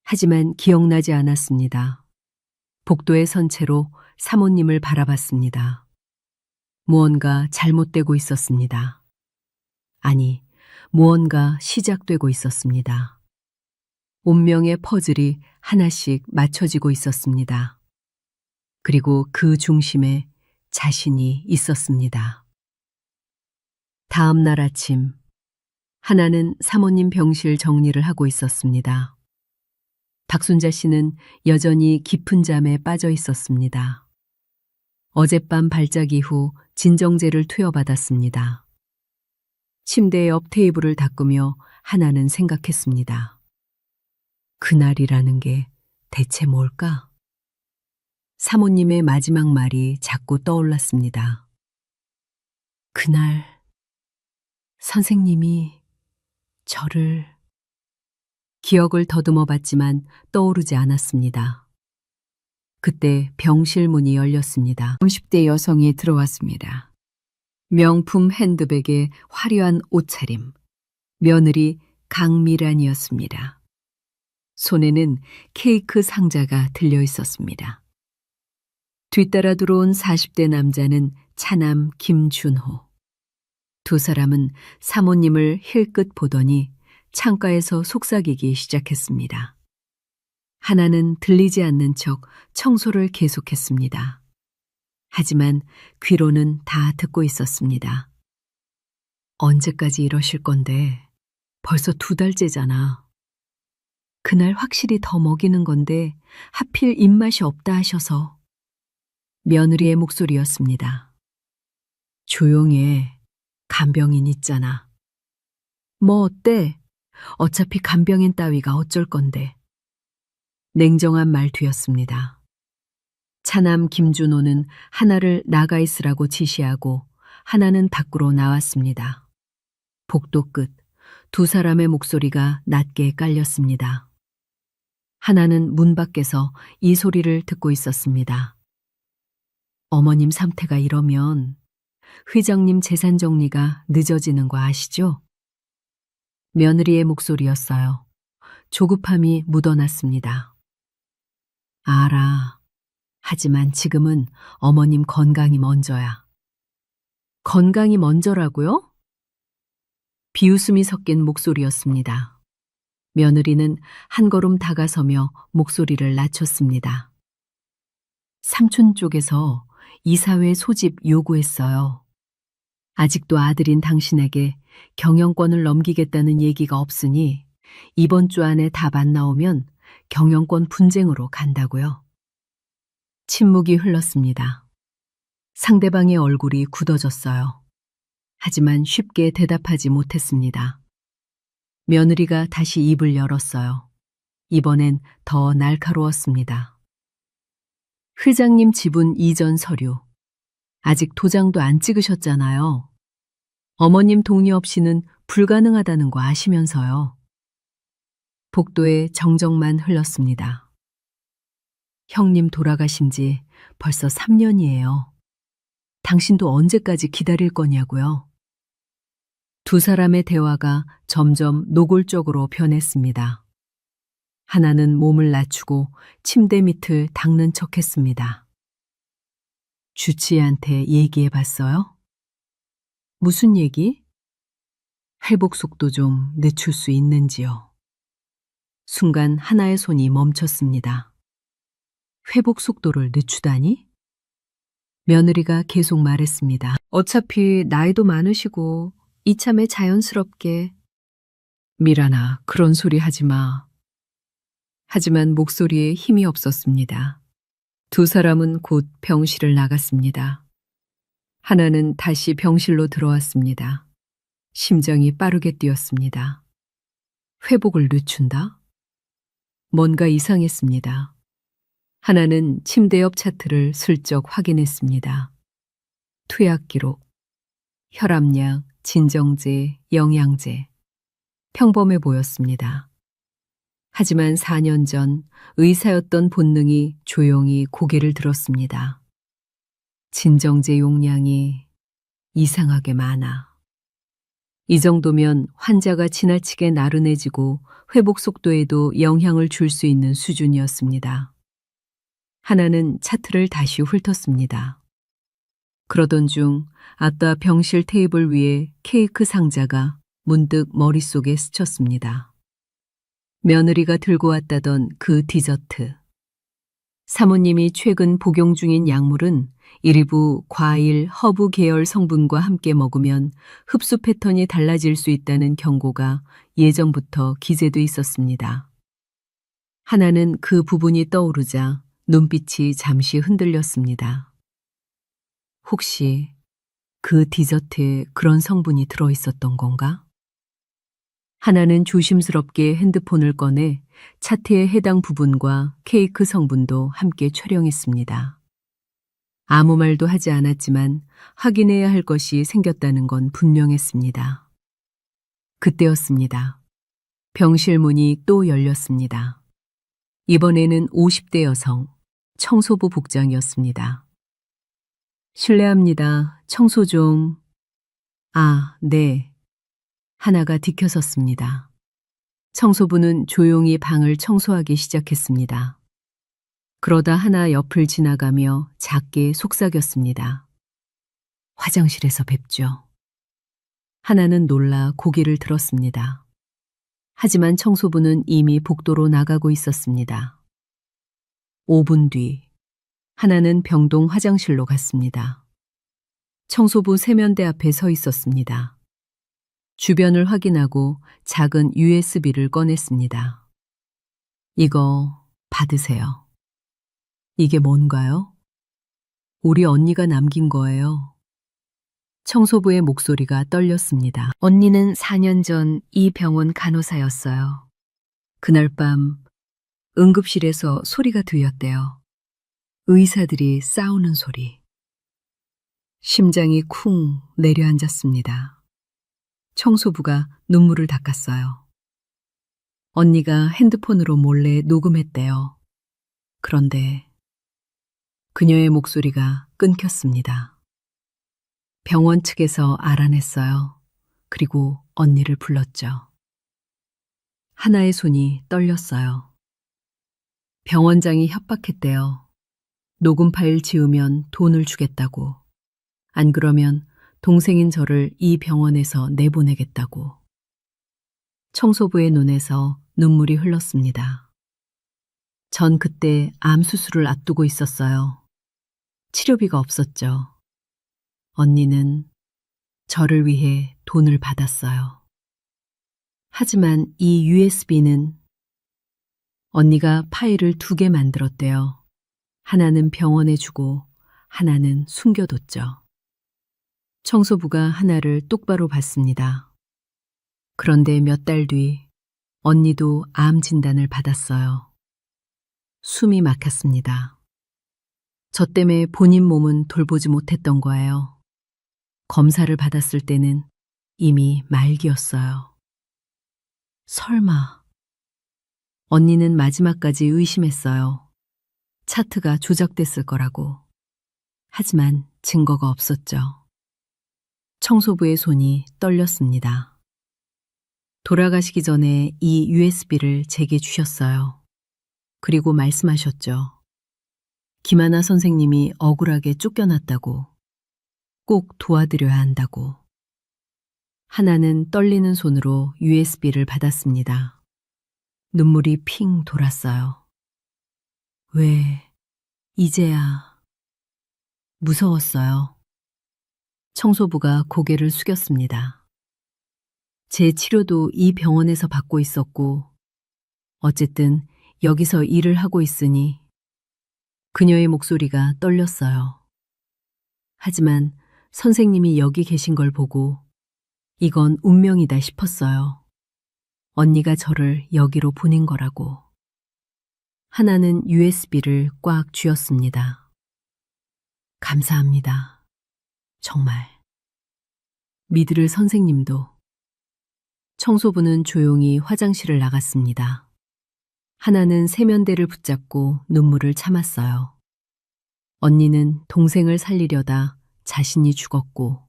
하지만 기억나지 않았습니다. 복도에 선 채로 사모님을 바라봤습니다. 무언가 잘못되고 있었습니다. 아니, 무언가 시작되고 있었습니다. 운명의 퍼즐이 하나씩 맞춰지고 있었습니다. 그리고 그 중심에 자신이 있었습니다. 다음 날 아침, 하나는 사모님 병실 정리를 하고 있었습니다. 박순자 씨는 여전히 깊은 잠에 빠져 있었습니다. 어젯밤 발작 이후 진정제를 투여받았습니다. 침대 옆 테이블을 닦으며 하나는 생각했습니다. 그날이라는 게 대체 뭘까? 사모님의 마지막 말이 자꾸 떠올랐습니다. 그날 선생님이 저를. 기억을 더듬어 봤지만 떠오르지 않았습니다. 그때 병실 문이 열렸습니다. 30대 여성이 들어왔습니다. 명품 핸드백에 화려한 옷차림, 며느리 강미란이었습니다. 손에는 케이크 상자가 들려 있었습니다. 뒤따라 들어온 40대 남자는 차남 김준호. 두 사람은 사모님을 힐끗 보더니 창가에서 속삭이기 시작했습니다. 하나는 들리지 않는 척 청소를 계속했습니다. 하지만 귀로는 다 듣고 있었습니다. 언제까지 이러실 건데? 벌써 2달째잖아. 그날 확실히 더 먹이는 건데 하필 입맛이 없다 하셔서. 며느리의 목소리였습니다. 조용해. 간병인 있잖아. 뭐 어때? 어차피 간병인 따위가 어쩔 건데. 냉정한 말투였습니다. 차남 김준호는 하나를 나가 있으라고 지시하고 하나는 밖으로 나왔습니다. 복도 끝 두 사람의 목소리가 낮게 깔렸습니다. 하나는 문 밖에서 이 소리를 듣고 있었습니다. 어머님 상태가 이러면 회장님 재산 정리가 늦어지는 거 아시죠? 며느리의 목소리였어요. 조급함이 묻어났습니다. 알아. 하지만 지금은 어머님 건강이 먼저야. 건강이 먼저라고요? 비웃음이 섞인 목소리였습니다. 며느리는 한 걸음 다가서며 목소리를 낮췄습니다. 삼촌 쪽에서 이사회 소집 요구했어요. 아직도 아들인 당신에게 경영권을 넘기겠다는 얘기가 없으니 이번 주 안에 답 안 나오면 경영권 분쟁으로 간다고요. 침묵이 흘렀습니다. 상대방의 얼굴이 굳어졌어요. 하지만 쉽게 대답하지 못했습니다. 며느리가 다시 입을 열었어요. 이번엔 더 날카로웠습니다. 회장님 지분 이전 서류. 아직 도장도 안 찍으셨잖아요. 어머님 동의 없이는 불가능하다는 거 아시면서요. 복도에 정적만 흘렀습니다. 형님 돌아가신 지 벌써 3년이에요. 당신도 언제까지 기다릴 거냐고요. 두 사람의 대화가 점점 노골적으로 변했습니다. 하나는 몸을 낮추고 침대 밑을 닦는 척했습니다. 주치의한테 얘기해 봤어요? 무슨 얘기? 회복 속도 좀 늦출 수 있는지요? 순간 하나의 손이 멈췄습니다. 회복 속도를 늦추다니? 며느리가 계속 말했습니다. 어차피 나이도 많으시고 이참에 자연스럽게. 미란아, 그런 소리 하지 마. 하지만 목소리에 힘이 없었습니다. 두 사람은 곧 병실을 나갔습니다. 하나는 다시 병실로 들어왔습니다. 심장이 빠르게 뛰었습니다. 회복을 늦춘다? 뭔가 이상했습니다. 하나는 침대 옆 차트를 슬쩍 확인했습니다. 투약 기록, 혈압약, 진정제, 영양제. 평범해 보였습니다. 하지만 4년 전 의사였던 본능이 조용히 고개를 들었습니다. 진정제 용량이 이상하게 많아. 이 정도면 환자가 지나치게 나른해지고 회복 속도에도 영향을 줄 수 있는 수준이었습니다. 하나는 차트를 다시 훑었습니다. 그러던 중 아까 병실 테이블 위에 케이크 상자가 문득 머릿속에 스쳤습니다. 며느리가 들고 왔다던 그 디저트. 사모님이 최근 복용 중인 약물은 일부 과일, 허브 계열 성분과 함께 먹으면 흡수 패턴이 달라질 수 있다는 경고가 예전부터 기재돼 있었습니다. 하나는 그 부분이 떠오르자 눈빛이 잠시 흔들렸습니다. 혹시 그 디저트에 그런 성분이 들어 있었던 건가? 하나는 조심스럽게 핸드폰을 꺼내 차트의 해당 부분과 케이크 성분도 함께 촬영했습니다. 아무 말도 하지 않았지만 확인해야 할 것이 생겼다는 건 분명했습니다. 그때였습니다. 병실 문이 또 열렸습니다. 이번에는 50대 여성, 청소부 복장이었습니다. 실례합니다. 청소 좀. 아, 네. 하나가 디켜섰습니다. 청소부는 조용히 방을 청소하기 시작했습니다. 그러다 하나 옆을 지나가며 작게 속삭였습니다. 화장실에서 뵙죠. 하나는 놀라 고개를 들었습니다. 하지만 청소부는 이미 복도로 나가고 있었습니다. 5분 뒤, 하나는 병동 화장실로 갔습니다. 청소부 세면대 앞에 서 있었습니다. 주변을 확인하고 작은 USB를 꺼냈습니다. 이거 받으세요. 이게 뭔가요? 우리 언니가 남긴 거예요. 청소부의 목소리가 떨렸습니다. 언니는 4년 전 이 병원 간호사였어요. 그날 밤 응급실에서 소리가 들렸대요. 의사들이 싸우는 소리. 심장이 쿵 내려앉았습니다. 청소부가 눈물을 닦았어요. 언니가 핸드폰으로 몰래 녹음했대요. 그런데 그녀의 목소리가 끊겼습니다. 병원 측에서 알아냈어요. 그리고 언니를 불렀죠. 하나의 손이 떨렸어요. 병원장이 협박했대요. 녹음 파일 지우면 돈을 주겠다고. 안 그러면 동생인 저를 이 병원에서 내보내겠다고. 청소부의 눈에서 눈물이 흘렀습니다. 전 그때 암 수술을 앞두고 있었어요. 치료비가 없었죠. 언니는 저를 위해 돈을 받았어요. 하지만 이 USB는 언니가 파일을 2개 만들었대요. 하나는 병원에 주고 하나는 숨겨뒀죠. 청소부가 하나를 똑바로 봤습니다. 그런데 몇 달 뒤 언니도 암 진단을 받았어요. 숨이 막혔습니다. 저 때문에 본인 몸은 돌보지 못했던 거예요. 검사를 받았을 때는 이미 말기였어요. 설마. 언니는 마지막까지 의심했어요. 차트가 조작됐을 거라고. 하지만 증거가 없었죠. 청소부의 손이 떨렸습니다. 돌아가시기 전에 이 USB를 제게 주셨어요. 그리고 말씀하셨죠. 김하나 선생님이 억울하게 쫓겨났다고. 꼭 도와드려야 한다고. 하나는 떨리는 손으로 USB를 받았습니다. 눈물이 핑 돌았어요. 왜, 이제야. 무서웠어요. 청소부가 고개를 숙였습니다. 제 치료도 이 병원에서 받고 있었고, 어쨌든 여기서 일을 하고 있으니 그녀의 목소리가 떨렸어요. 하지만 선생님이 여기 계신 걸 보고 이건 운명이다 싶었어요. 언니가 저를 여기로 보낸 거라고. 하나는 USB를 꽉 쥐었습니다. 감사합니다. 정말. 믿을 선생님도. 청소부는 조용히 화장실을 나갔습니다. 하나는 세면대를 붙잡고 눈물을 참았어요. 언니는 동생을 살리려다 자신이 죽었고,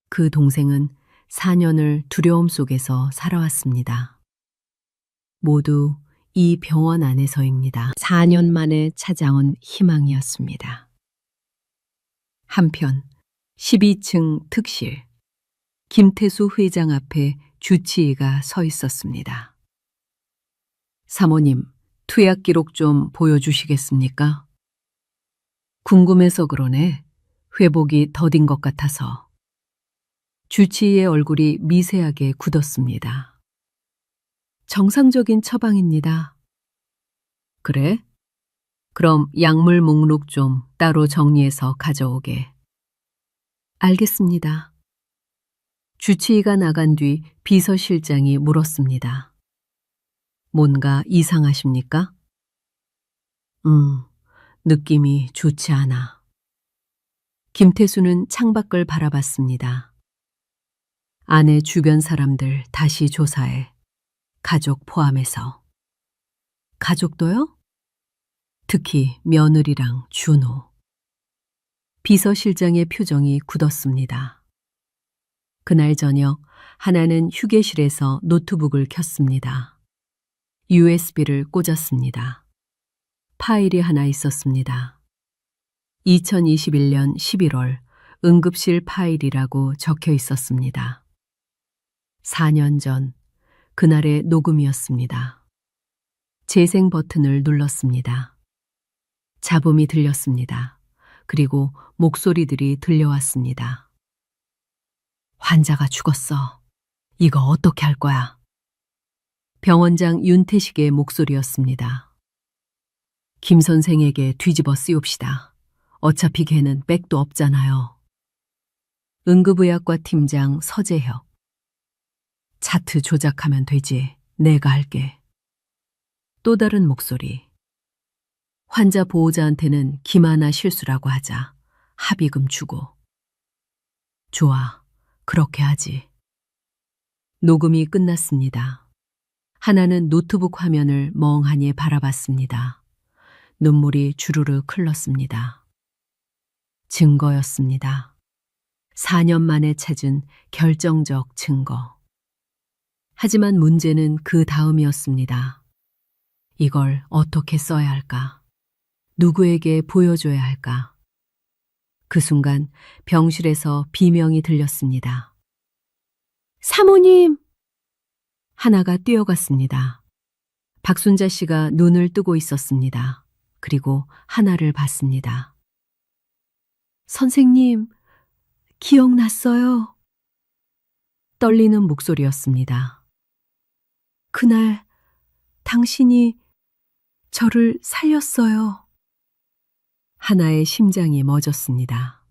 그 동생은 4년을 두려움 속에서 살아왔습니다. 모두 이 병원 안에서입니다. 4년 만에 찾아온 희망이었습니다. 한편 12층 특실, 김태수 회장 앞에 주치의가 서 있었습니다. 사모님, 투약 기록 좀 보여주시겠습니까? 궁금해서 그러네. 회복이 더딘 것 같아서. 주치의의 얼굴이 미세하게 굳었습니다. 정상적인 처방입니다. 그래? 그럼 약물 목록 좀 따로 정리해서 가져오게. 알겠습니다. 주치의가 나간 뒤 비서실장이 물었습니다. 뭔가 이상하십니까? 느낌이 좋지 않아. 김태수는 창밖을 바라봤습니다. 아내 주변 사람들 다시 조사해. 가족 포함해서. 가족도요? 특히 며느리랑 준호. 비서실장의 표정이 굳었습니다. 그날 저녁 하나는 휴게실에서 노트북을 켰습니다. USB를 꽂았습니다. 파일이 하나 있었습니다. 2021년 11월 응급실 파일이라고 적혀 있었습니다. 4년 전 그날의 녹음이었습니다. 재생 버튼을 눌렀습니다. 잡음이 들렸습니다. 그리고 목소리들이 들려왔습니다. 환자가 죽었어. 이거 어떻게 할 거야? 병원장 윤태식의 목소리였습니다. 김 선생에게 뒤집어 씌웁시다. 어차피 걔는 백도 없잖아요. 응급의학과 팀장 서재혁. 차트 조작하면 되지. 내가 할게. 또 다른 목소리. 환자 보호자한테는 기마나 실수라고 하자. 합의금 주고. 좋아. 그렇게 하지. 녹음이 끝났습니다. 하나는 노트북 화면을 멍하니 바라봤습니다. 눈물이 주르르 흘렀습니다. 증거였습니다. 4년 만에 찾은 결정적 증거. 하지만 문제는 그 다음이었습니다. 이걸 어떻게 써야 할까? 누구에게 보여줘야 할까? 그 순간 병실에서 비명이 들렸습니다. 사모님! 하나가 뛰어갔습니다. 박순자 씨가 눈을 뜨고 있었습니다. 그리고 하나를 봤습니다. 선생님, 기억났어요. 떨리는 목소리였습니다. 그날 당신이 저를 살렸어요. 하나의 심장이 멎었습니다.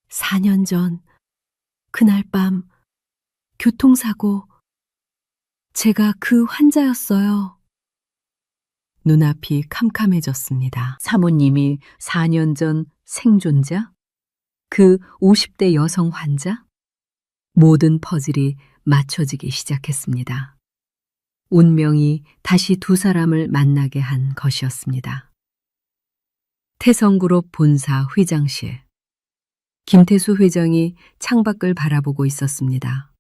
4년 전 그날 밤 교통사고 제가 그 환자였어요. 눈앞이 캄캄해졌습니다. 사모님이 4년 전 생존자? 그 50대 여성 환자? 모든 퍼즐이 맞춰지기 시작했습니다. 운명이 다시 두 사람을 만나게 한 것이었습니다. 태성그룹 본사 회장실. 김태수 회장이 창밖을 바라보고 있었습니다.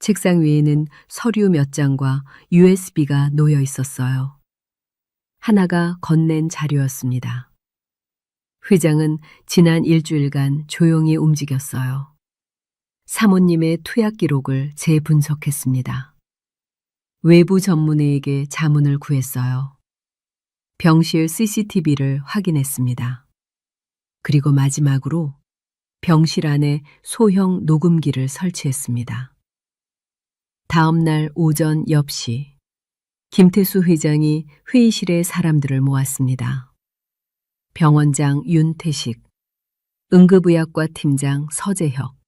책상 위에는 서류 몇 장과 USB가 놓여 있었어요. 하나가 건넨 자료였습니다. 회장은 지난 일주일간 조용히 움직였어요. 사모님의 투약 기록을 재분석했습니다. 외부 전문의에게 자문을 구했어요. 병실 CCTV를 확인했습니다. 그리고 마지막으로 병실 안에 소형 녹음기를 설치했습니다. 다음 날 오전 10시, 김태수 회장이 회의실에 사람들을 모았습니다. 병원장 윤태식, 응급의학과 팀장 서재혁,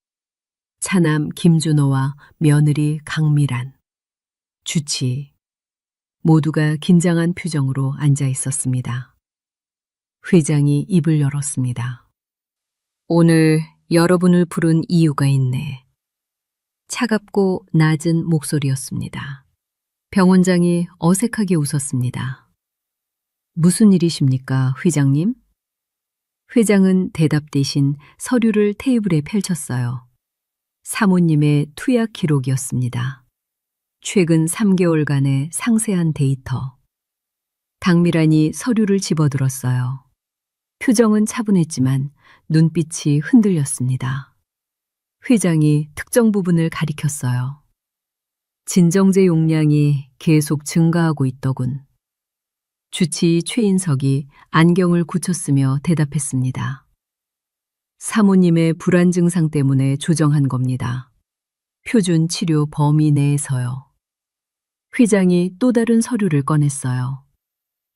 차남 김준호와 며느리 강미란, 주치, 모두가 긴장한 표정으로 앉아 있었습니다. 회장이 입을 열었습니다. 오늘 여러분을 부른 이유가 있네. 차갑고 낮은 목소리였습니다. 병원장이 어색하게 웃었습니다. 무슨 일이십니까, 회장님? 회장은 대답 대신 서류를 테이블에 펼쳤어요. 사모님의 투약 기록이었습니다. 최근 3개월간의 상세한 데이터. 강미란이 서류를 집어들었어요. 표정은 차분했지만 눈빛이 흔들렸습니다. 회장이 특정 부분을 가리켰어요. 진정제 용량이 계속 증가하고 있더군. 주치 최인석이 안경을 굳혔으며 대답했습니다. 사모님의 불안 증상 때문에 조정한 겁니다. 표준 치료 범위 내에서요. 회장이 또 다른 서류를 꺼냈어요.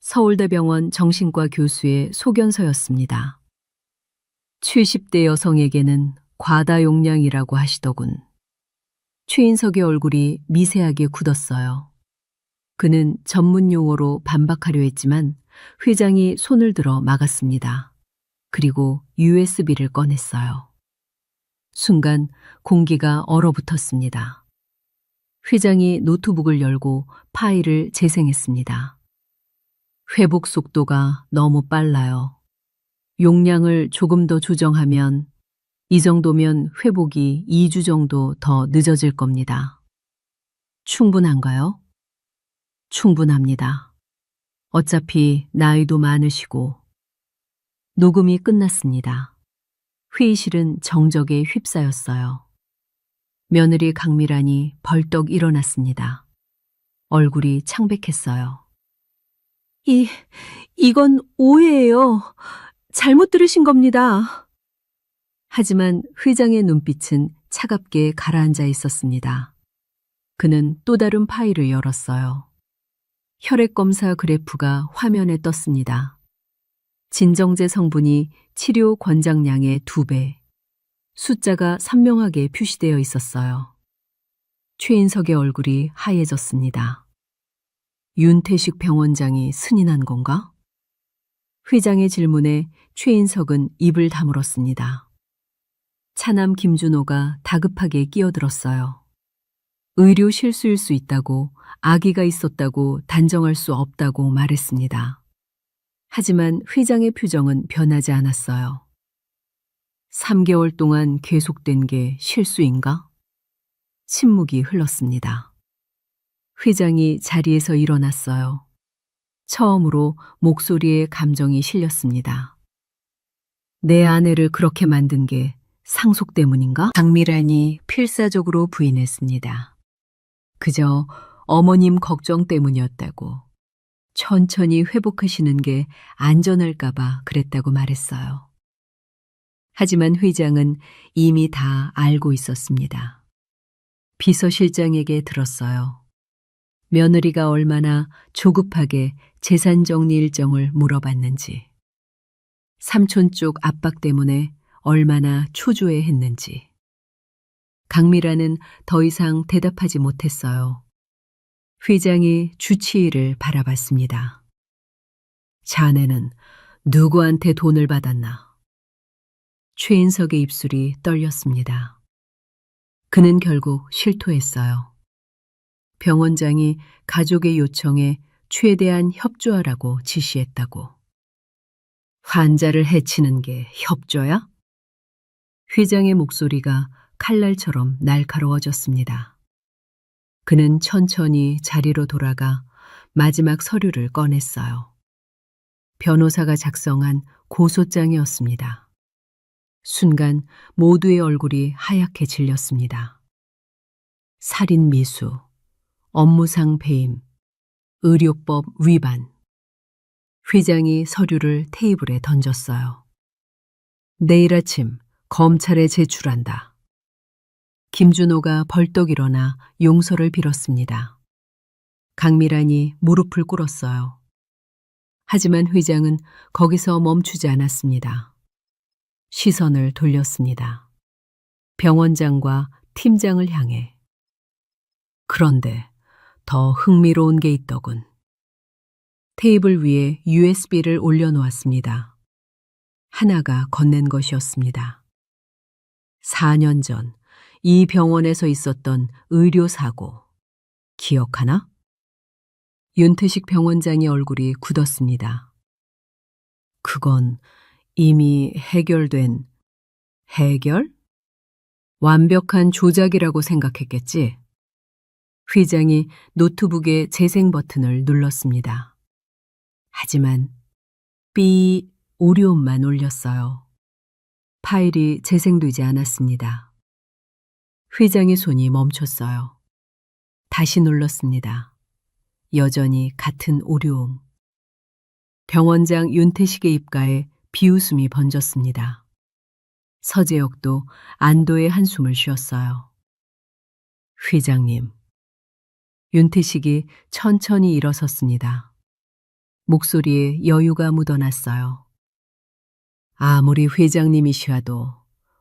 서울대병원 정신과 교수의 소견서였습니다. 70대 여성에게는 과다 용량이라고 하시더군. 최인석의 얼굴이 미세하게 굳었어요. 그는 전문 용어로 반박하려 했지만 회장이 손을 들어 막았습니다. 그리고 USB를 꺼냈어요. 순간 공기가 얼어붙었습니다. 회장이 노트북을 열고 파일을 재생했습니다. 회복 속도가 너무 빨라요. 용량을 조금 더 조정하면 이 정도면 회복이 2주 정도 더 늦어질 겁니다. 충분한가요? 충분합니다. 어차피 나이도 많으시고. 녹음이 끝났습니다. 회의실은 정적에 휩싸였어요. 며느리 강미란이 벌떡 일어났습니다. 얼굴이 창백했어요. 이건 오해예요. 잘못 들으신 겁니다. 하지만 회장의 눈빛은 차갑게 가라앉아 있었습니다. 그는 또 다른 파일을 열었어요. 혈액검사 그래프가 화면에 떴습니다. 진정제 성분이 치료 권장량의 2배. 숫자가 선명하게 표시되어 있었어요. 최인석의 얼굴이 하얘졌습니다. 윤태식 병원장이 승인한 건가? 회장의 질문에 최인석은 입을 다물었습니다. 차남 김준호가 다급하게 끼어들었어요. 의료 실수일 수 있다고, 아기가 있었다고 단정할 수 없다고 말했습니다. 하지만 회장의 표정은 변하지 않았어요. 3개월 동안 계속된 게 실수인가? 침묵이 흘렀습니다. 회장이 자리에서 일어났어요. 처음으로 목소리에 감정이 실렸습니다. 내 아내를 그렇게 만든 게 상속 때문인가? 강미란이 필사적으로 부인했습니다. 그저 어머님 걱정 때문이었다고. 천천히 회복하시는 게 안전할까봐 그랬다고 말했어요. 하지만 회장은 이미 다 알고 있었습니다. 비서실장에게 들었어요. 며느리가 얼마나 조급하게 재산 정리 일정을 물어봤는지, 삼촌 쪽 압박 때문에 얼마나 초조해했는지. 강미란은 더 이상 대답하지 못했어요. 회장이 주치의를 바라봤습니다. 자네는 누구한테 돈을 받았나? 최인석의 입술이 떨렸습니다. 그는 결국 실토했어요. 병원장이 가족의 요청에 최대한 협조하라고 지시했다고. 환자를 해치는 게 협조야? 회장의 목소리가 칼날처럼 날카로워졌습니다. 그는 천천히 자리로 돌아가 마지막 서류를 꺼냈어요. 변호사가 작성한 고소장이었습니다. 순간 모두의 얼굴이 하얗게 질렸습니다. 살인 미수, 업무상 배임, 의료법 위반. 회장이 서류를 테이블에 던졌어요. 내일 아침 검찰에 제출한다. 김준호가 벌떡 일어나 용서를 빌었습니다. 강미란이 무릎을 꿇었어요. 하지만 회장은 거기서 멈추지 않았습니다. 시선을 돌렸습니다. 병원장과 팀장을 향해. 그런데 더 흥미로운 게 있더군. 테이블 위에 USB를 올려놓았습니다. 하나가 건넨 것이었습니다. 4년 전 이 병원에서 있었던 의료사고. 기억하나? 윤태식 병원장의 얼굴이 굳었습니다. 그건 이미 해결된 해결? 완벽한 조작이라고 생각했겠지? 회장이 노트북의 재생 버튼을 눌렀습니다. 하지만 삐 오류음만 울렸어요. 파일이 재생되지 않았습니다. 회장의 손이 멈췄어요. 다시 눌렀습니다. 여전히 같은 오류음. 병원장 윤태식의 입가에 비웃음이 번졌습니다. 서재혁도 안도의 한숨을 쉬었어요. 회장님. 윤태식이 천천히 일어섰습니다. 목소리에 여유가 묻어났어요. 아무리 회장님이시라도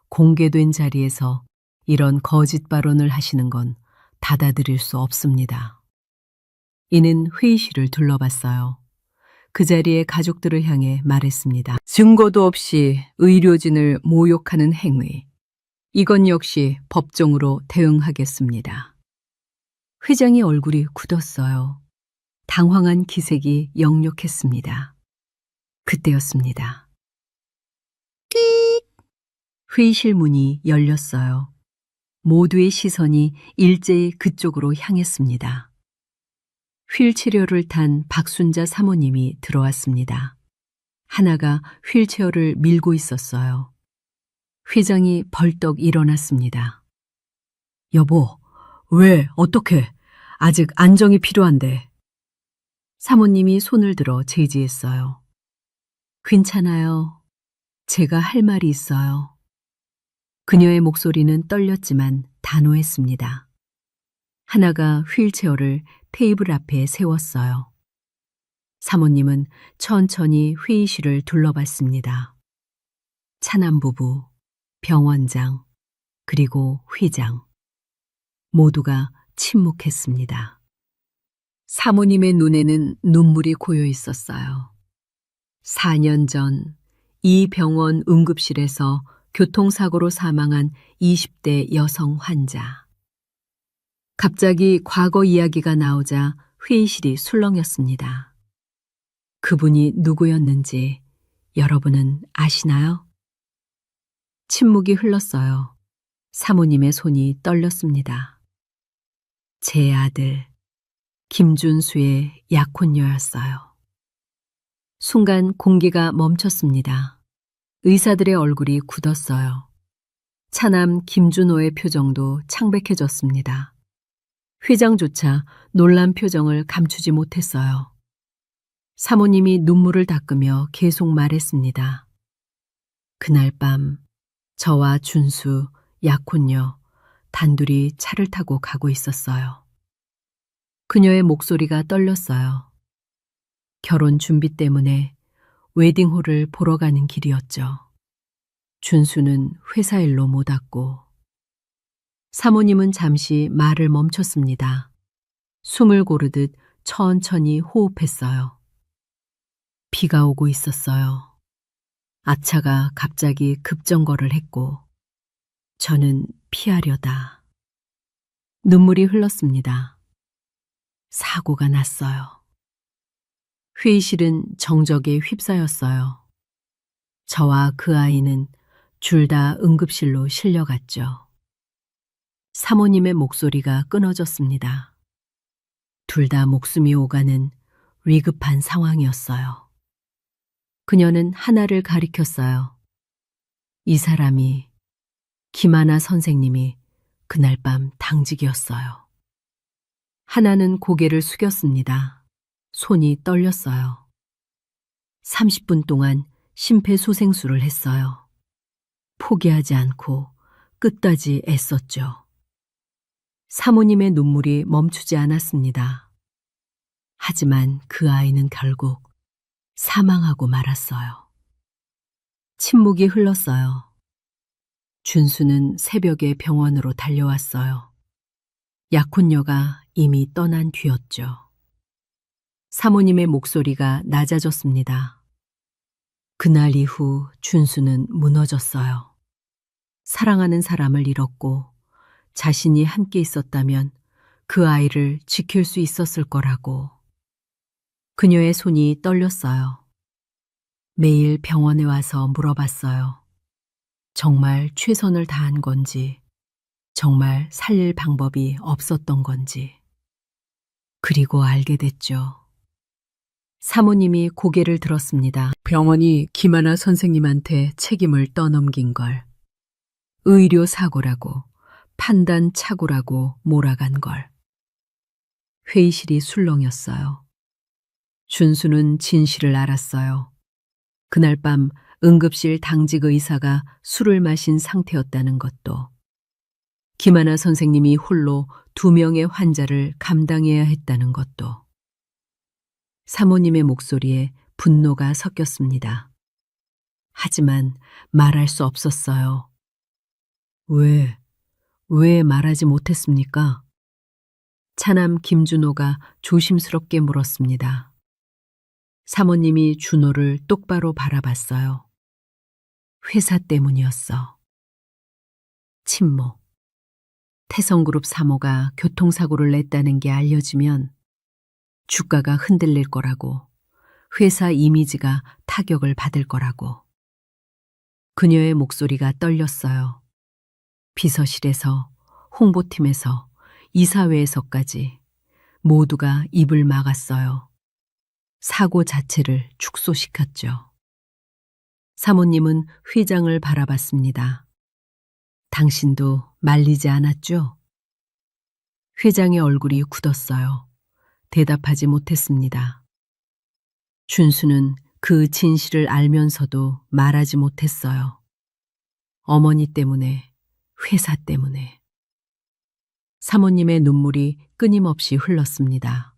공개된 자리에서 이런 거짓 발언을 하시는 건 받아들일 수 없습니다. 이는 회의실을 둘러봤어요. 그 자리에 가족들을 향해 말했습니다. 증거도 없이 의료진을 모욕하는 행위. 이건 역시 법정으로 대응하겠습니다. 회장의 얼굴이 굳었어요. 당황한 기색이 역력했습니다. 그때였습니다. 회의실 문이 열렸어요. 모두의 시선이 일제히 그쪽으로 향했습니다. 휠체어를 탄 박순자 사모님이 들어왔습니다. 하나가 휠체어를 밀고 있었어요. 회장이 벌떡 일어났습니다. 여보, 왜, 어떻게? 아직 안정이 필요한데. 사모님이 손을 들어 제지했어요. 괜찮아요. 제가 할 말이 있어요. 그녀의 목소리는 떨렸지만 단호했습니다. 하나가 휠체어를 테이블 앞에 세웠어요. 사모님은 천천히 회의실을 둘러봤습니다. 차남 부부, 병원장, 그리고 회장. 모두가 침묵했습니다. 사모님의 눈에는 눈물이 고여 있었어요. 4년 전 이 병원 응급실에서 교통사고로 사망한 20대 여성 환자. 갑자기 과거 이야기가 나오자 회의실이 술렁였습니다. 그분이 누구였는지 여러분은 아시나요? 침묵이 흘렀어요. 사모님의 손이 떨렸습니다. 제 아들 김준수의 약혼녀였어요. 순간 공기가 멈췄습니다. 의사들의 얼굴이 굳었어요. 차남 김준호의 표정도 창백해졌습니다. 회장조차 놀란 표정을 감추지 못했어요. 사모님이 눈물을 닦으며 계속 말했습니다. 그날 밤 저와 준수, 약혼녀 단둘이 차를 타고 가고 있었어요. 그녀의 목소리가 떨렸어요. 결혼 준비 때문에 웨딩홀을 보러 가는 길이었죠. 준수는 회사 일로 못 왔고. 사모님은 잠시 말을 멈췄습니다. 숨을 고르듯 천천히 호흡했어요. 비가 오고 있었어요. 앞차가 갑자기 급정거를 했고 저는 피하려다. 눈물이 흘렀습니다. 사고가 났어요. 회의실은 정적에 휩싸였어요. 저와 그 아이는 둘 다 응급실로 실려갔죠. 사모님의 목소리가 끊어졌습니다. 둘 다 목숨이 오가는 위급한 상황이었어요. 그녀는 하나를 가리켰어요. 이 사람이 김하나 선생님이 그날 밤 당직이었어요. 하나는 고개를 숙였습니다. 손이 떨렸어요. 30분 동안 심폐소생술을 했어요. 포기하지 않고 끝까지 애썼죠. 사모님의 눈물이 멈추지 않았습니다. 하지만 그 아이는 결국 사망하고 말았어요. 침묵이 흘렀어요. 준수는 새벽에 병원으로 달려왔어요. 약혼녀가 이미 떠난 뒤였죠. 사모님의 목소리가 낮아졌습니다. 그날 이후 준수는 무너졌어요. 사랑하는 사람을 잃었고 자신이 함께 있었다면 그 아이를 지킬 수 있었을 거라고. 그녀의 손이 떨렸어요. 매일 병원에 와서 물어봤어요. 정말 최선을 다한 건지, 정말 살릴 방법이 없었던 건지. 그리고 알게 됐죠. 사모님이 고개를 들었습니다. 병원이 김하나 선생님한테 책임을 떠넘긴 걸. 의료 사고라고, 판단 착오라고 몰아간 걸. 회의실이 술렁였어요. 준수는 진실을 알았어요. 그날 밤 응급실 당직 의사가 술을 마신 상태였다는 것도, 김하나 선생님이 홀로 2명의 환자를 감당해야 했다는 것도. 사모님의 목소리에 분노가 섞였습니다. 하지만 말할 수 없었어요. 왜 말하지 못했습니까? 차남 김준호가 조심스럽게 물었습니다. 사모님이 준호를 똑바로 바라봤어요. 회사 때문이었어. 침묵. 태성그룹 사모가 교통사고를 냈다는 게 알려지면 주가가 흔들릴 거라고, 회사 이미지가 타격을 받을 거라고. 그녀의 목소리가 떨렸어요. 비서실에서, 홍보팀에서, 이사회에서까지 모두가 입을 막았어요. 사고 자체를 축소시켰죠. 사모님은 회장을 바라봤습니다. 당신도 말리지 않았죠? 회장의 얼굴이 굳었어요. 대답하지 못했습니다. 준수는 그 진실을 알면서도 말하지 못했어요. 어머니 때문에, 회사 때문에. 사모님의 눈물이 끊임없이 흘렀습니다.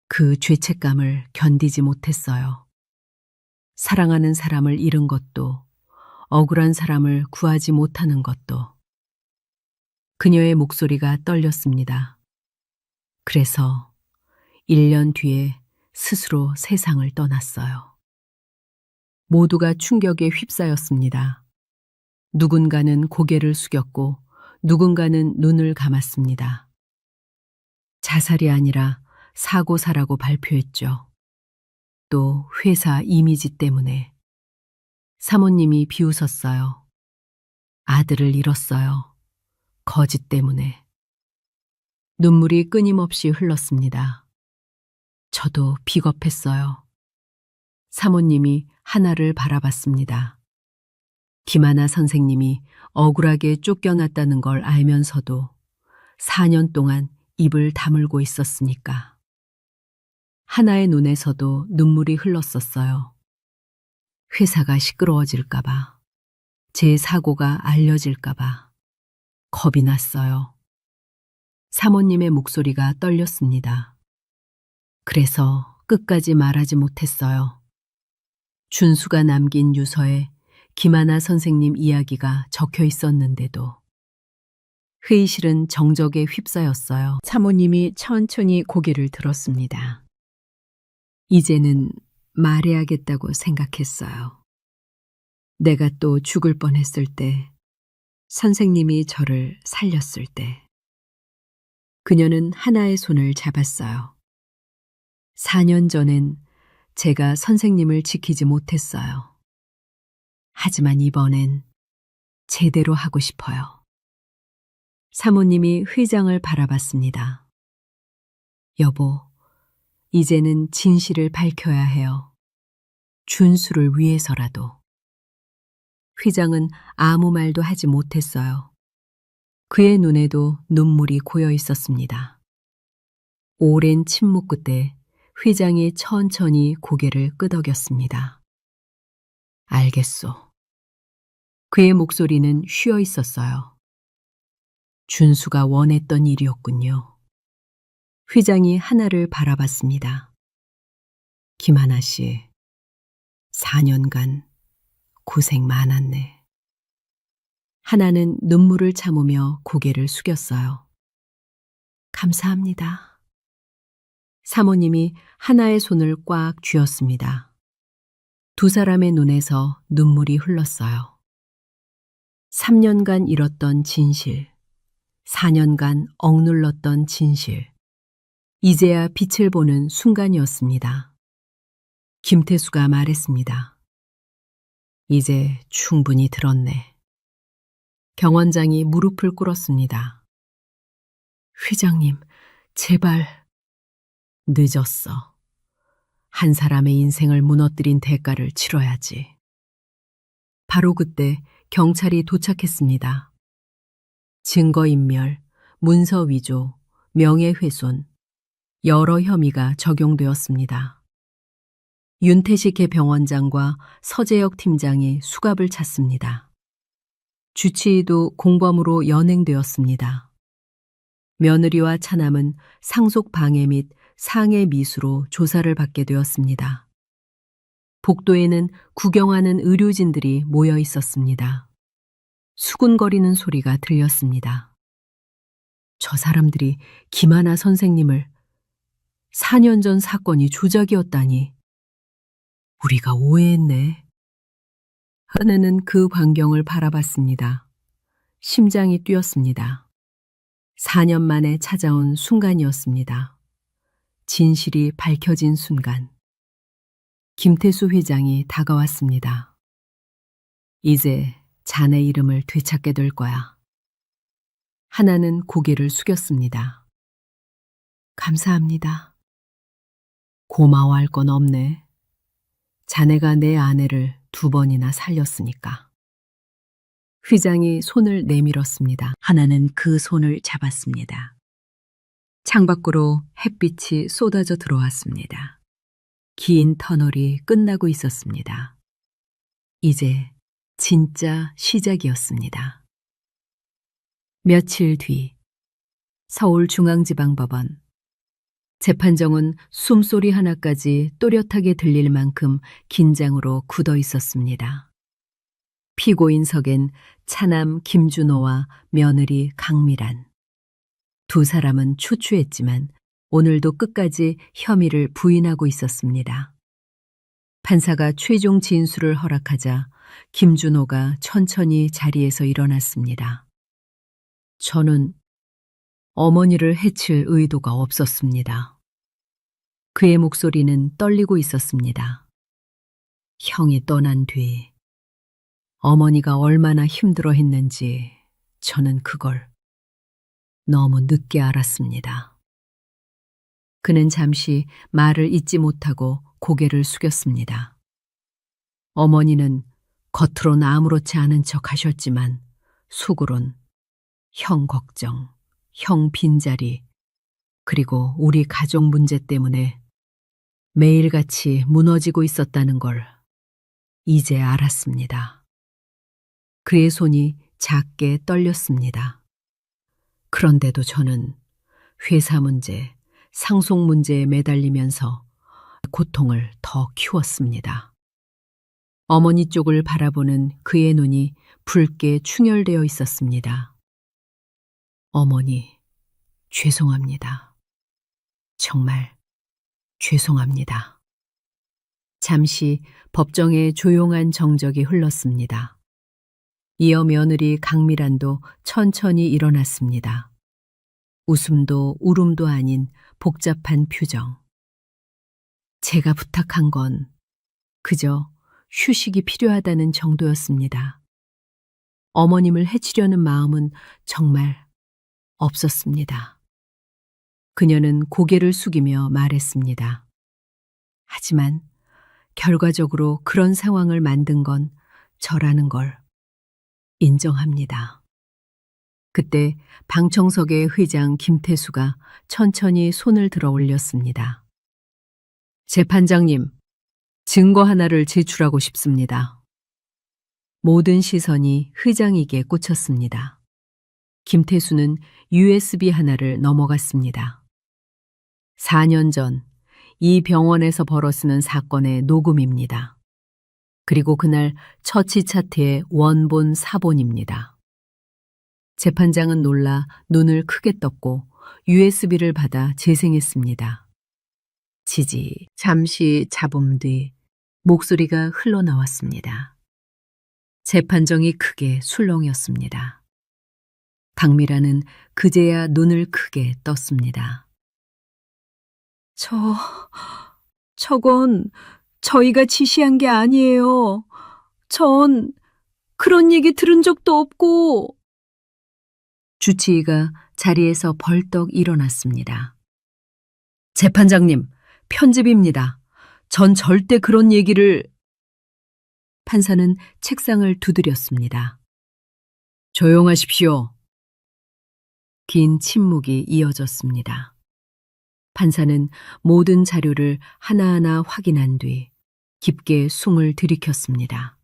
그 죄책감을 견디지 못했어요. 사랑하는 사람을 잃은 것도, 억울한 사람을 구하지 못하는 것도. 그녀의 목소리가 떨렸습니다. 그래서 1년 뒤에 스스로 세상을 떠났어요. 모두가 충격에 휩싸였습니다. 누군가는 고개를 숙였고 누군가는 눈을 감았습니다. 자살이 아니라 사고사라고 발표했죠. 또 회사 이미지 때문에. 사모님이 비웃었어요. 아들을 잃었어요. 거짓 때문에. 눈물이 끊임없이 흘렀습니다. 저도 비겁했어요. 사모님이 하나를 바라봤습니다. 김하나 선생님이 억울하게 쫓겨났다는 걸 알면서도 4년 동안 입을 다물고 있었으니까. 하나의 눈에서도 눈물이 흘렀었어요. 회사가 시끄러워질까봐, 제 사고가 알려질까봐 겁이 났어요. 사모님의 목소리가 떨렸습니다. 그래서 끝까지 말하지 못했어요. 준수가 남긴 유서에 김하나 선생님 이야기가 적혀 있었는데도. 회의실은 정적에 휩싸였어요. 사모님이 천천히 고개를 들었습니다. 이제는 말해야겠다고 생각했어요. 내가 또 죽을 뻔했을 때, 선생님이 저를 살렸을 때. 그녀는 하나의 손을 잡았어요. 4년 전엔 제가 선생님을 지키지 못했어요. 하지만 이번엔 제대로 하고 싶어요. 사모님이 회장을 바라봤습니다. 여보, 이제는 진실을 밝혀야 해요. 준수를 위해서라도. 휘장은 아무 말도 하지 못했어요. 그의 눈에도 눈물이 고여 있었습니다. 오랜 침묵 끝에 휘장이 천천히 고개를 끄덕였습니다. 알겠소. 그의 목소리는 쉬어 있었어요. 준수가 원했던 일이었군요. 휘장이 하나를 바라봤습니다. 김하나 씨, 4년간 고생 많았네. 하나는 눈물을 참으며 고개를 숙였어요. 감사합니다. 사모님이 하나의 손을 꽉 쥐었습니다. 두 사람의 눈에서 눈물이 흘렀어요. 3년간 잃었던 진실, 4년간 억눌렀던 진실. 이제야 빛을 보는 순간이었습니다. 김태수가 말했습니다. 이제 충분히 들었네. 경원장이 무릎을 꿇었습니다. 회장님, 제발. 늦었어. 한 사람의 인생을 무너뜨린 대가를 치러야지. 바로 그때 경찰이 도착했습니다. 증거인멸, 문서 위조, 명예훼손, 여러 혐의가 적용되었습니다. 윤태식 개병원장과 서재혁 팀장이 수갑을 찼습니다. 주치의도 공범으로 연행되었습니다. 며느리와 차남은 상속 방해 및 상해 미수로 조사를 받게 되었습니다. 복도에는 구경하는 의료진들이 모여 있었습니다. 수군거리는 소리가 들렸습니다. 저 사람들이 김하나 선생님을 4년 전 사건이 조작이었다니. 우리가 오해했네. 하나는 그 광경을 바라봤습니다. 심장이 뛰었습니다. 4년 만에 찾아온 순간이었습니다. 진실이 밝혀진 순간. 김태수 회장이 다가왔습니다. 이제 자네 이름을 되찾게 될 거야. 하나는 고개를 숙였습니다. 감사합니다. 고마워할 건 없네. 자네가 내 아내를 2번이나 살렸으니까. 회장이 손을 내밀었습니다. 하나는 그 손을 잡았습니다. 창밖으로 햇빛이 쏟아져 들어왔습니다. 긴 터널이 끝나고 있었습니다. 이제 진짜 시작이었습니다. 며칠 뒤 서울중앙지방법원. 재판정은 숨소리 하나까지 또렷하게 들릴 만큼 긴장으로 굳어 있었습니다. 피고인석엔 차남 김준호와 며느리 강미란. 두 사람은 초추했지만 오늘도 끝까지 혐의를 부인하고 있었습니다. 판사가 최종 진술을 허락하자 김준호가 천천히 자리에서 일어났습니다. 저는 어머니를 해칠 의도가 없었습니다. 그의 목소리는 떨리고 있었습니다. 형이 떠난 뒤 어머니가 얼마나 힘들어했는지 저는 그걸 너무 늦게 알았습니다. 그는 잠시 말을 잇지 못하고 고개를 숙였습니다. 어머니는 겉으론 아무렇지 않은 척 하셨지만 속으론 형 걱정, 형 빈자리, 그리고 우리 가족 문제 때문에 매일같이 무너지고 있었다는 걸 이제 알았습니다. 그의 손이 작게 떨렸습니다. 그런데도 저는 회사 문제, 상속 문제에 매달리면서 고통을 더 키웠습니다. 어머니 쪽을 바라보는 그의 눈이 붉게 충혈되어 있었습니다. 어머니, 죄송합니다. 정말 죄송합니다. 잠시 법정에 조용한 정적이 흘렀습니다. 이어 며느리 강미란도 천천히 일어났습니다. 웃음도 울음도 아닌 복잡한 표정. 제가 부탁한 건 그저 휴식이 필요하다는 정도였습니다. 어머님을 해치려는 마음은 정말 없었습니다. 그녀는 고개를 숙이며 말했습니다. 하지만 결과적으로 그런 상황을 만든 건 저라는 걸 인정합니다. 그때 방청석의 회장 김태수가 천천히 손을 들어 올렸습니다. 재판장님, 증거 하나를 제출하고 싶습니다. 모든 시선이 회장에게 꽂혔습니다. 김태수는 USB 하나를 넘어갔습니다. 4년 전 이 병원에서 벌어쓰는 사건의 녹음입니다. 그리고 그날 처치 차트의 원본 사본입니다. 재판장은 놀라 눈을 크게 떴고 USB를 받아 재생했습니다. 지지, 잠시 잡음 뒤 목소리가 흘러나왔습니다. 재판정이 크게 술렁였습니다. 강미라는 그제야 눈을 크게 떴습니다. 저건 저희가 지시한 게 아니에요. 전 그런 얘기 들은 적도 없고. 주치의가 자리에서 벌떡 일어났습니다. 재판장님, 편집입니다. 전 절대 그런 얘기를... 판사는 책상을 두드렸습니다. 조용하십시오. 긴 침묵이 이어졌습니다. 판사는 모든 자료를 하나하나 확인한 뒤 깊게 숨을 들이켰습니다.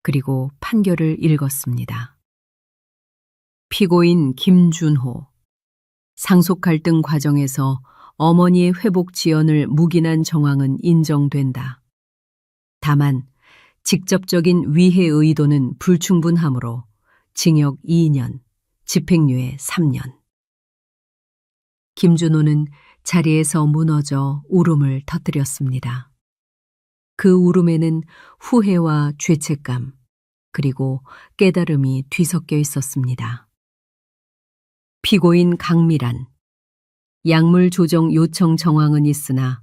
그리고 판결을 읽었습니다. 피고인 김준호. 상속 갈등 과정에서 어머니의 회복 지연을 묵인한 정황은 인정된다. 다만 직접적인 위해 의도는 불충분하므로 징역 2년, 집행유예 3년. 김준호는 자리에서 무너져 울음을 터뜨렸습니다. 그 울음에는 후회와 죄책감, 그리고 깨달음이 뒤섞여 있었습니다. 피고인 강미란. 약물 조정 요청 정황은 있으나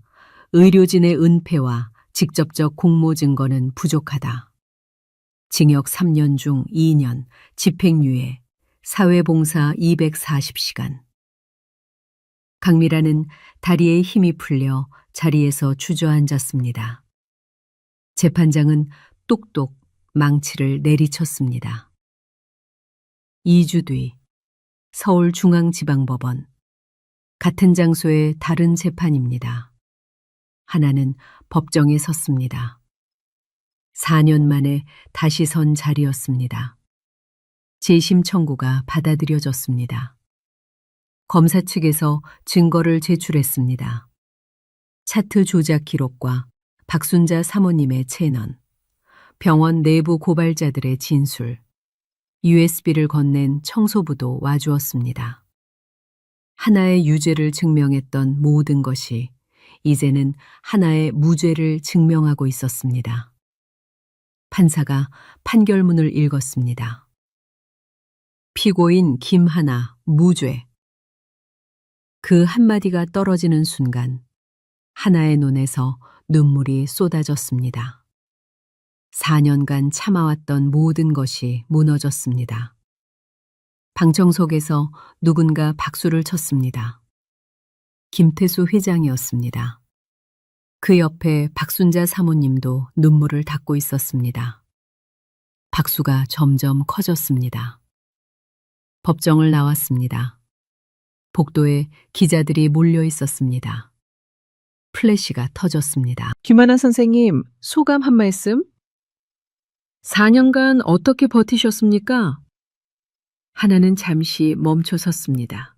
의료진의 은폐와 직접적 공모 증거는 부족하다. 징역 3년 중 2년, 집행유예, 사회봉사 240시간. 강미라는 다리에 힘이 풀려 자리에서 주저앉았습니다. 재판장은 똑똑 망치를 내리쳤습니다. 2주 뒤 서울중앙지방법원. 같은 장소의 다른 재판입니다. 하나는 법정에 섰습니다. 4년 만에 다시 선 자리였습니다. 재심 청구가 받아들여졌습니다. 검사 측에서 증거를 제출했습니다. 차트 조작 기록과 박순자 사모님의 채넌, 병원 내부 고발자들의 진술, USB를 건넨 청소부도 와주었습니다. 하나의 유죄를 증명했던 모든 것이 이제는 하나의 무죄를 증명하고 있었습니다. 판사가 판결문을 읽었습니다. 피고인 김하나 무죄. 그 한마디가 떨어지는 순간 하나의 눈에서 눈물이 쏟아졌습니다. 4년간 참아왔던 모든 것이 무너졌습니다. 방청석에서 누군가 박수를 쳤습니다. 김태수 회장이었습니다. 그 옆에 박순자 사모님도 눈물을 닦고 있었습니다. 박수가 점점 커졌습니다. 법정을 나왔습니다. 복도에 기자들이 몰려 있었습니다. 플래시가 터졌습니다. 김하나 선생님, 소감 한 말씀? 4년간 어떻게 버티셨습니까? 하나는 잠시 멈춰 섰습니다.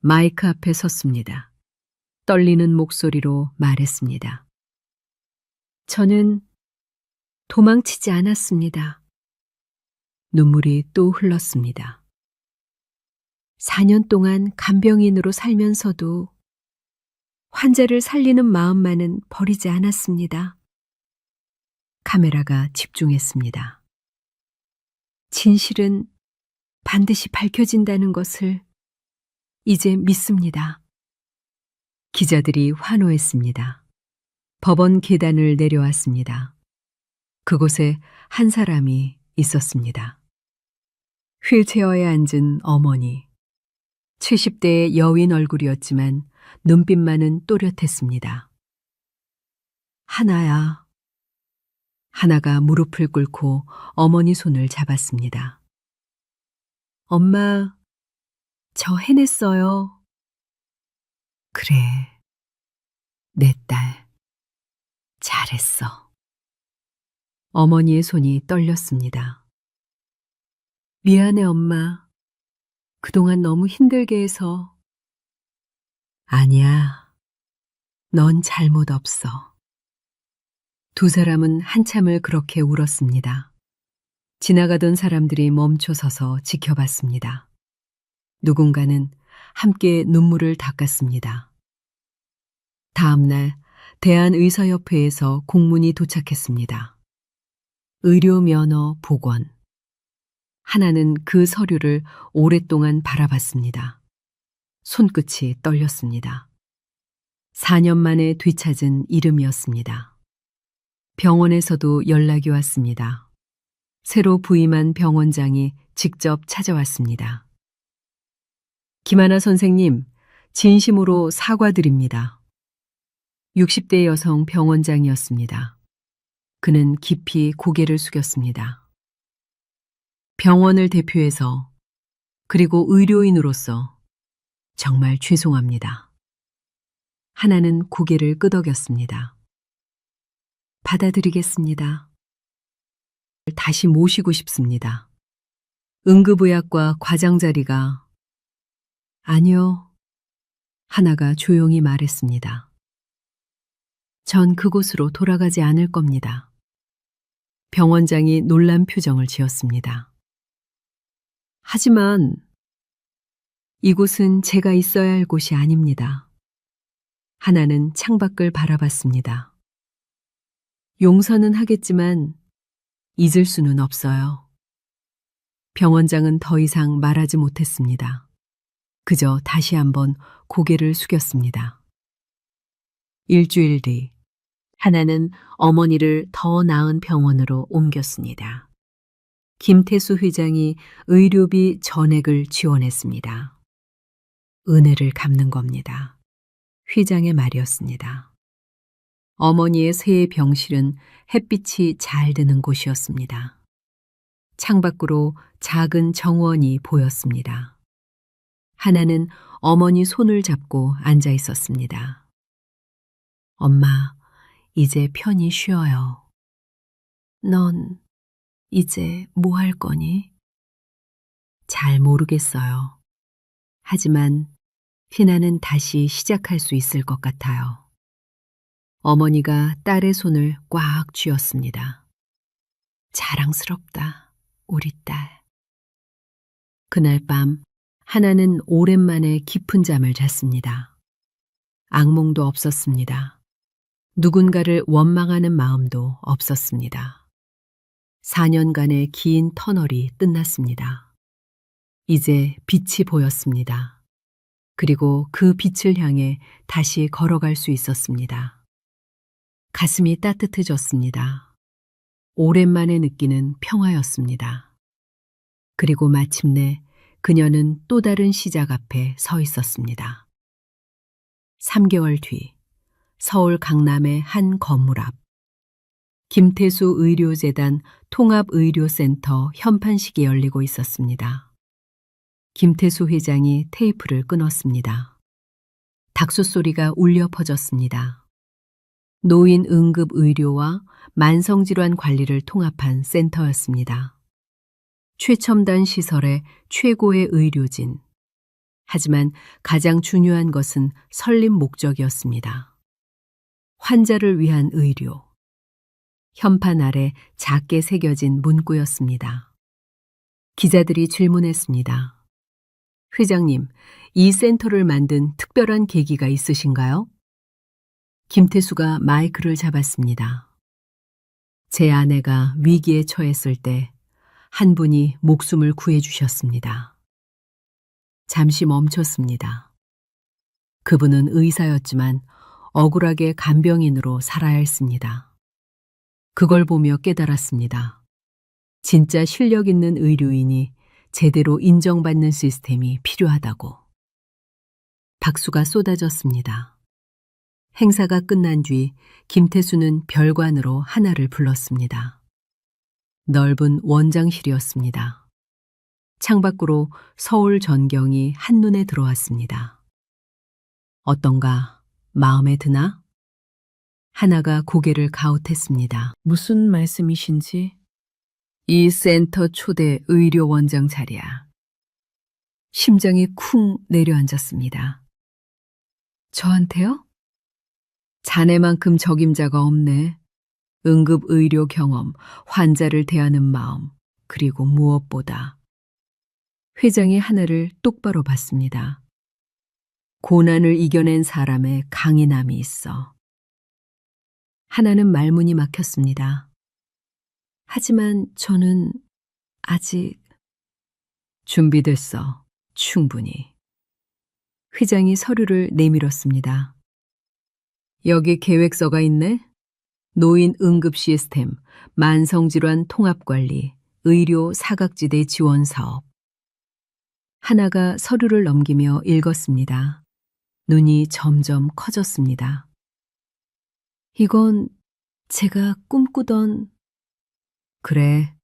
마이크 앞에 섰습니다. 떨리는 목소리로 말했습니다. 저는 도망치지 않았습니다. 눈물이 또 흘렀습니다. 4년 동안 간병인으로 살면서도 환자를 살리는 마음만은 버리지 않았습니다. 카메라가 집중했습니다. 진실은 반드시 밝혀진다는 것을 이제 믿습니다. 기자들이 환호했습니다. 법원 계단을 내려왔습니다. 그곳에 한 사람이 있었습니다. 휠체어에 앉은 어머니. 70대의 여인 얼굴이었지만 눈빛만은 또렷했습니다. 하나야, 하나가 무릎을 꿇고 어머니 손을 잡았습니다. 엄마, 저 해냈어요. 그래, 내 딸, 잘했어. 어머니의 손이 떨렸습니다. 미안해, 엄마. 그동안 너무 힘들게 해서. 아니야, 넌 잘못 없어. 두 사람은 한참을 그렇게 울었습니다. 지나가던 사람들이 멈춰서서 지켜봤습니다. 누군가는 함께 눈물을 닦았습니다. 다음 날 대한의사협회에서 공문이 도착했습니다. 의료 면허 복원. 하나는 그 서류를 오랫동안 바라봤습니다. 손끝이 떨렸습니다. 4년 만에 되찾은 이름이었습니다. 병원에서도 연락이 왔습니다. 새로 부임한 병원장이 직접 찾아왔습니다. 김하나 선생님, 진심으로 사과드립니다. 60대 여성 병원장이었습니다. 그는 깊이 고개를 숙였습니다. 병원을 대표해서 그리고 의료인으로서 정말 죄송합니다. 하나는 고개를 끄덕였습니다. 받아들이겠습니다. 다시 모시고 싶습니다. 응급의학과 과장 자리가 아니요. 하나가 조용히 말했습니다. 전 그곳으로 돌아가지 않을 겁니다. 병원장이 놀란 표정을 지었습니다. 하지만 이곳은 제가 있어야 할 곳이 아닙니다. 하나는 창밖을 바라봤습니다. 용서는 하겠지만 잊을 수는 없어요. 병원장은 더 이상 말하지 못했습니다. 그저 다시 한번 고개를 숙였습니다. 일주일 뒤 하나는 어머니를 더 나은 병원으로 옮겼습니다. 김태수 회장이 의료비 전액을 지원했습니다. 은혜를 갚는 겁니다. 회장의 말이었습니다. 어머니의 새 병실은 햇빛이 잘 드는 곳이었습니다. 창밖으로 작은 정원이 보였습니다. 하나는 어머니 손을 잡고 앉아 있었습니다. 엄마, 이제 편히 쉬어요. 넌 이제 뭐 할 거니? 잘 모르겠어요. 하지만 희나는 다시 시작할 수 있을 것 같아요. 어머니가 딸의 손을 꽉 쥐었습니다. 자랑스럽다, 우리 딸. 그날 밤 하나는 오랜만에 깊은 잠을 잤습니다. 악몽도 없었습니다. 누군가를 원망하는 마음도 없었습니다. 4년간의 긴 터널이 끝났습니다. 이제 빛이 보였습니다. 그리고 그 빛을 향해 다시 걸어갈 수 있었습니다. 가슴이 따뜻해졌습니다. 오랜만에 느끼는 평화였습니다. 그리고 마침내 그녀는 또 다른 시작 앞에 서 있었습니다. 3개월 뒤 서울 강남의 한 건물 앞 김태수 의료재단 통합의료센터 현판식이 열리고 있었습니다. 김태수 회장이 테이프를 끊었습니다. 닥수 소리가 울려 퍼졌습니다. 노인 응급 의료와 만성질환 관리를 통합한 센터였습니다. 최첨단 시설의 최고의 의료진. 하지만 가장 중요한 것은 설립 목적이었습니다. 환자를 위한 의료. 현판 아래 작게 새겨진 문구였습니다. 기자들이 질문했습니다. 회장님, 이 센터를 만든 특별한 계기가 있으신가요? 김태수가 마이크를 잡았습니다. 제 아내가 위기에 처했을 때 한 분이 목숨을 구해주셨습니다. 잠시 멈췄습니다. 그분은 의사였지만 억울하게 간병인으로 살아야 했습니다. 그걸 보며 깨달았습니다. 진짜 실력 있는 의료인이 제대로 인정받는 시스템이 필요하다고. 박수가 쏟아졌습니다. 행사가 끝난 뒤 김태수는 별관으로 하나를 불렀습니다. 넓은 원장실이었습니다. 창밖으로 서울 전경이 한눈에 들어왔습니다. 어떤가 마음에 드나? 하나가 고개를 가웃했습니다. 무슨 말씀이신지? 이 센터 초대 의료 원장 자리야. 심장이 쿵 내려앉았습니다. 저한테요? 자네만큼 적임자가 없네. 응급 의료 경험, 환자를 대하는 마음, 그리고 무엇보다. 회장이 하나를 똑바로 봤습니다. 고난을 이겨낸 사람의 강인함이 있어. 하나는 말문이 막혔습니다. 하지만 저는 아직 준비됐어. 충분히. 회장이 서류를 내밀었습니다. 여기 계획서가 있네. 노인 응급 시스템, 만성질환 통합관리, 의료 사각지대 지원 사업. 하나가 서류를 넘기며 읽었습니다. 눈이 점점 커졌습니다. 이건 제가 꿈꾸던... 그래,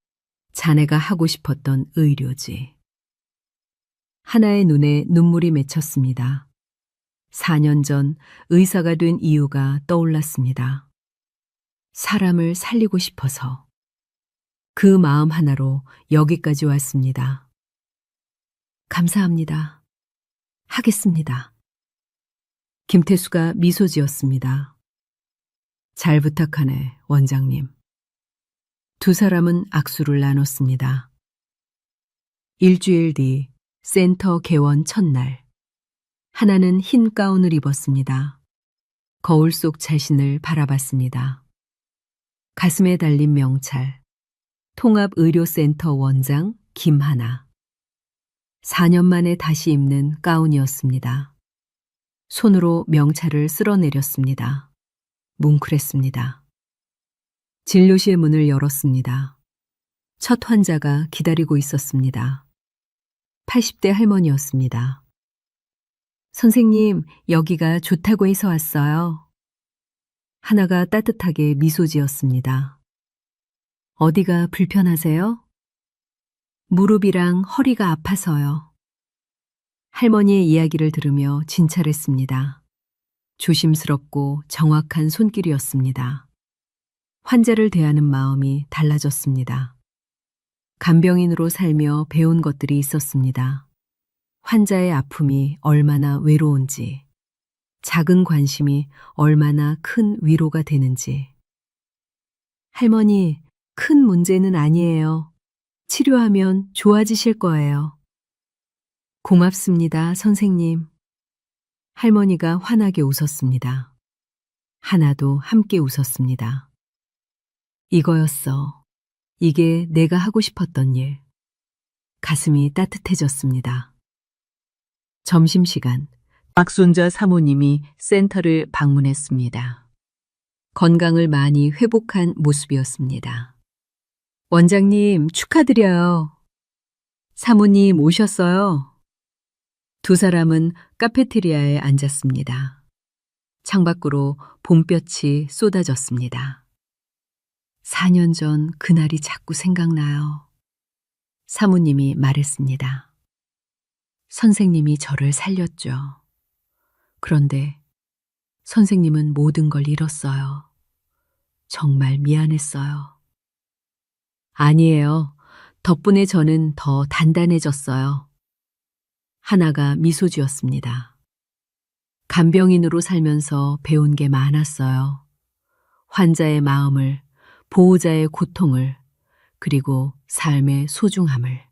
자네가 하고 싶었던 의료지. 하나의 눈에 눈물이 맺혔습니다. 4년 전 의사가 된 이유가 떠올랐습니다. 사람을 살리고 싶어서. 그 마음 하나로 여기까지 왔습니다. 감사합니다. 하겠습니다. 김태수가 미소 지었습니다. 잘 부탁하네, 원장님. 두 사람은 악수를 나눴습니다. 일주일 뒤 센터 개원 첫날. 하나는 흰 가운을 입었습니다. 거울 속 자신을 바라봤습니다. 가슴에 달린 명찰. 통합의료센터 원장 김하나. 4년 만에 다시 입는 가운이었습니다. 손으로 명찰을 쓸어내렸습니다. 뭉클했습니다. 진료실 문을 열었습니다. 첫 환자가 기다리고 있었습니다. 80대 할머니였습니다. 선생님, 여기가 좋다고 해서 왔어요. 하나가 따뜻하게 미소 지었습니다. 어디가 불편하세요? 무릎이랑 허리가 아파서요. 할머니의 이야기를 들으며 진찰했습니다. 조심스럽고 정확한 손길이었습니다. 환자를 대하는 마음이 달라졌습니다. 간병인으로 살며 배운 것들이 있었습니다. 환자의 아픔이 얼마나 외로운지, 작은 관심이 얼마나 큰 위로가 되는지. 할머니, 큰 문제는 아니에요. 치료하면 좋아지실 거예요. 고맙습니다, 선생님. 할머니가 환하게 웃었습니다. 하나도 함께 웃었습니다. 이거였어. 이게 내가 하고 싶었던 일. 가슴이 따뜻해졌습니다. 점심시간. 박순자 사모님이 센터를 방문했습니다. 건강을 많이 회복한 모습이었습니다. 원장님, 축하드려요. 사모님 오셨어요. 두 사람은 카페테리아에 앉았습니다. 창밖으로 봄볕이 쏟아졌습니다. 4년 전 그날이 자꾸 생각나요. 사모님이 말했습니다. 선생님이 저를 살렸죠. 그런데 선생님은 모든 걸 잃었어요. 정말 미안했어요. 아니에요. 덕분에 저는 더 단단해졌어요. 하나가 미소 지었습니다. 간병인으로 살면서 배운 게 많았어요. 환자의 마음을, 보호자의 고통을, 그리고 삶의 소중함을.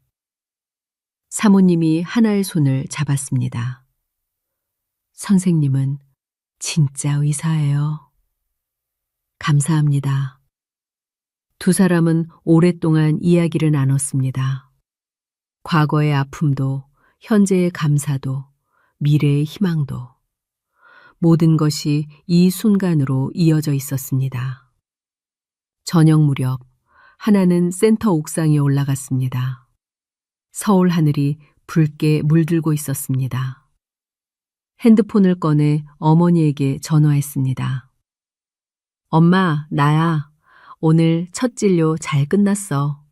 사모님이 하나의 손을 잡았습니다. 선생님은 진짜 의사예요. 감사합니다. 두 사람은 오랫동안 이야기를 나눴습니다. 과거의 아픔도, 현재의 감사도, 미래의 희망도. 모든 것이 이 순간으로 이어져 있었습니다. 저녁 무렵 하나는 센터 옥상에 올라갔습니다. 서울 하늘이 붉게 물들고 있었습니다. 핸드폰을 꺼내 어머니에게 전화했습니다. 엄마, 나야. 오늘 첫 진료 잘 끝났어.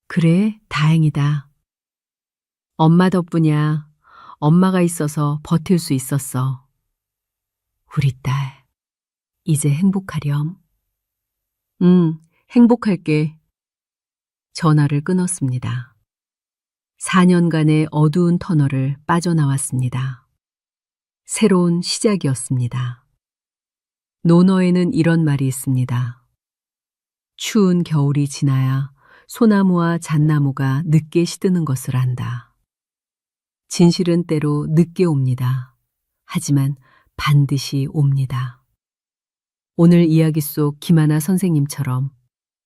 그래, 다행이다. 엄마 덕분이야. 엄마가 있어서 버틸 수 있었어. 우리 딸, 이제 행복하렴. 응, 행복할게. 전화를 끊었습니다. 4년간의 어두운 터널을 빠져나왔습니다. 새로운 시작이었습니다. 논어에는 이런 말이 있습니다. 추운 겨울이 지나야 소나무와 잣나무가 늦게 시드는 것을 안다. 진실은 때로 늦게 옵니다. 하지만 반드시 옵니다. 오늘 이야기 속 김하나 선생님처럼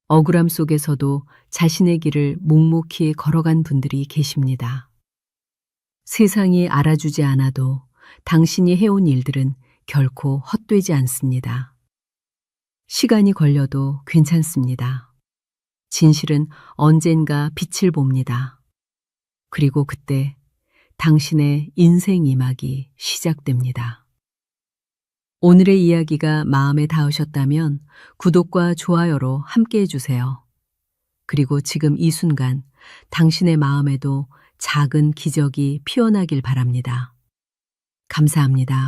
억울함 속에서도 자신의 길을 묵묵히 걸어간 분들이 계십니다. 세상이 알아주지 않아도 당신이 해온 일들은 결코 헛되지 않습니다. 시간이 걸려도 괜찮습니다. 진실은 언젠가 빛을 봅니다. 그리고 그때 당신의 인생 이막이 시작됩니다. 오늘의 이야기가 마음에 닿으셨다면 구독과 좋아요로 함께 해주세요. 그리고 지금 이 순간 당신의 마음에도 작은 기적이 피어나길 바랍니다. 감사합니다.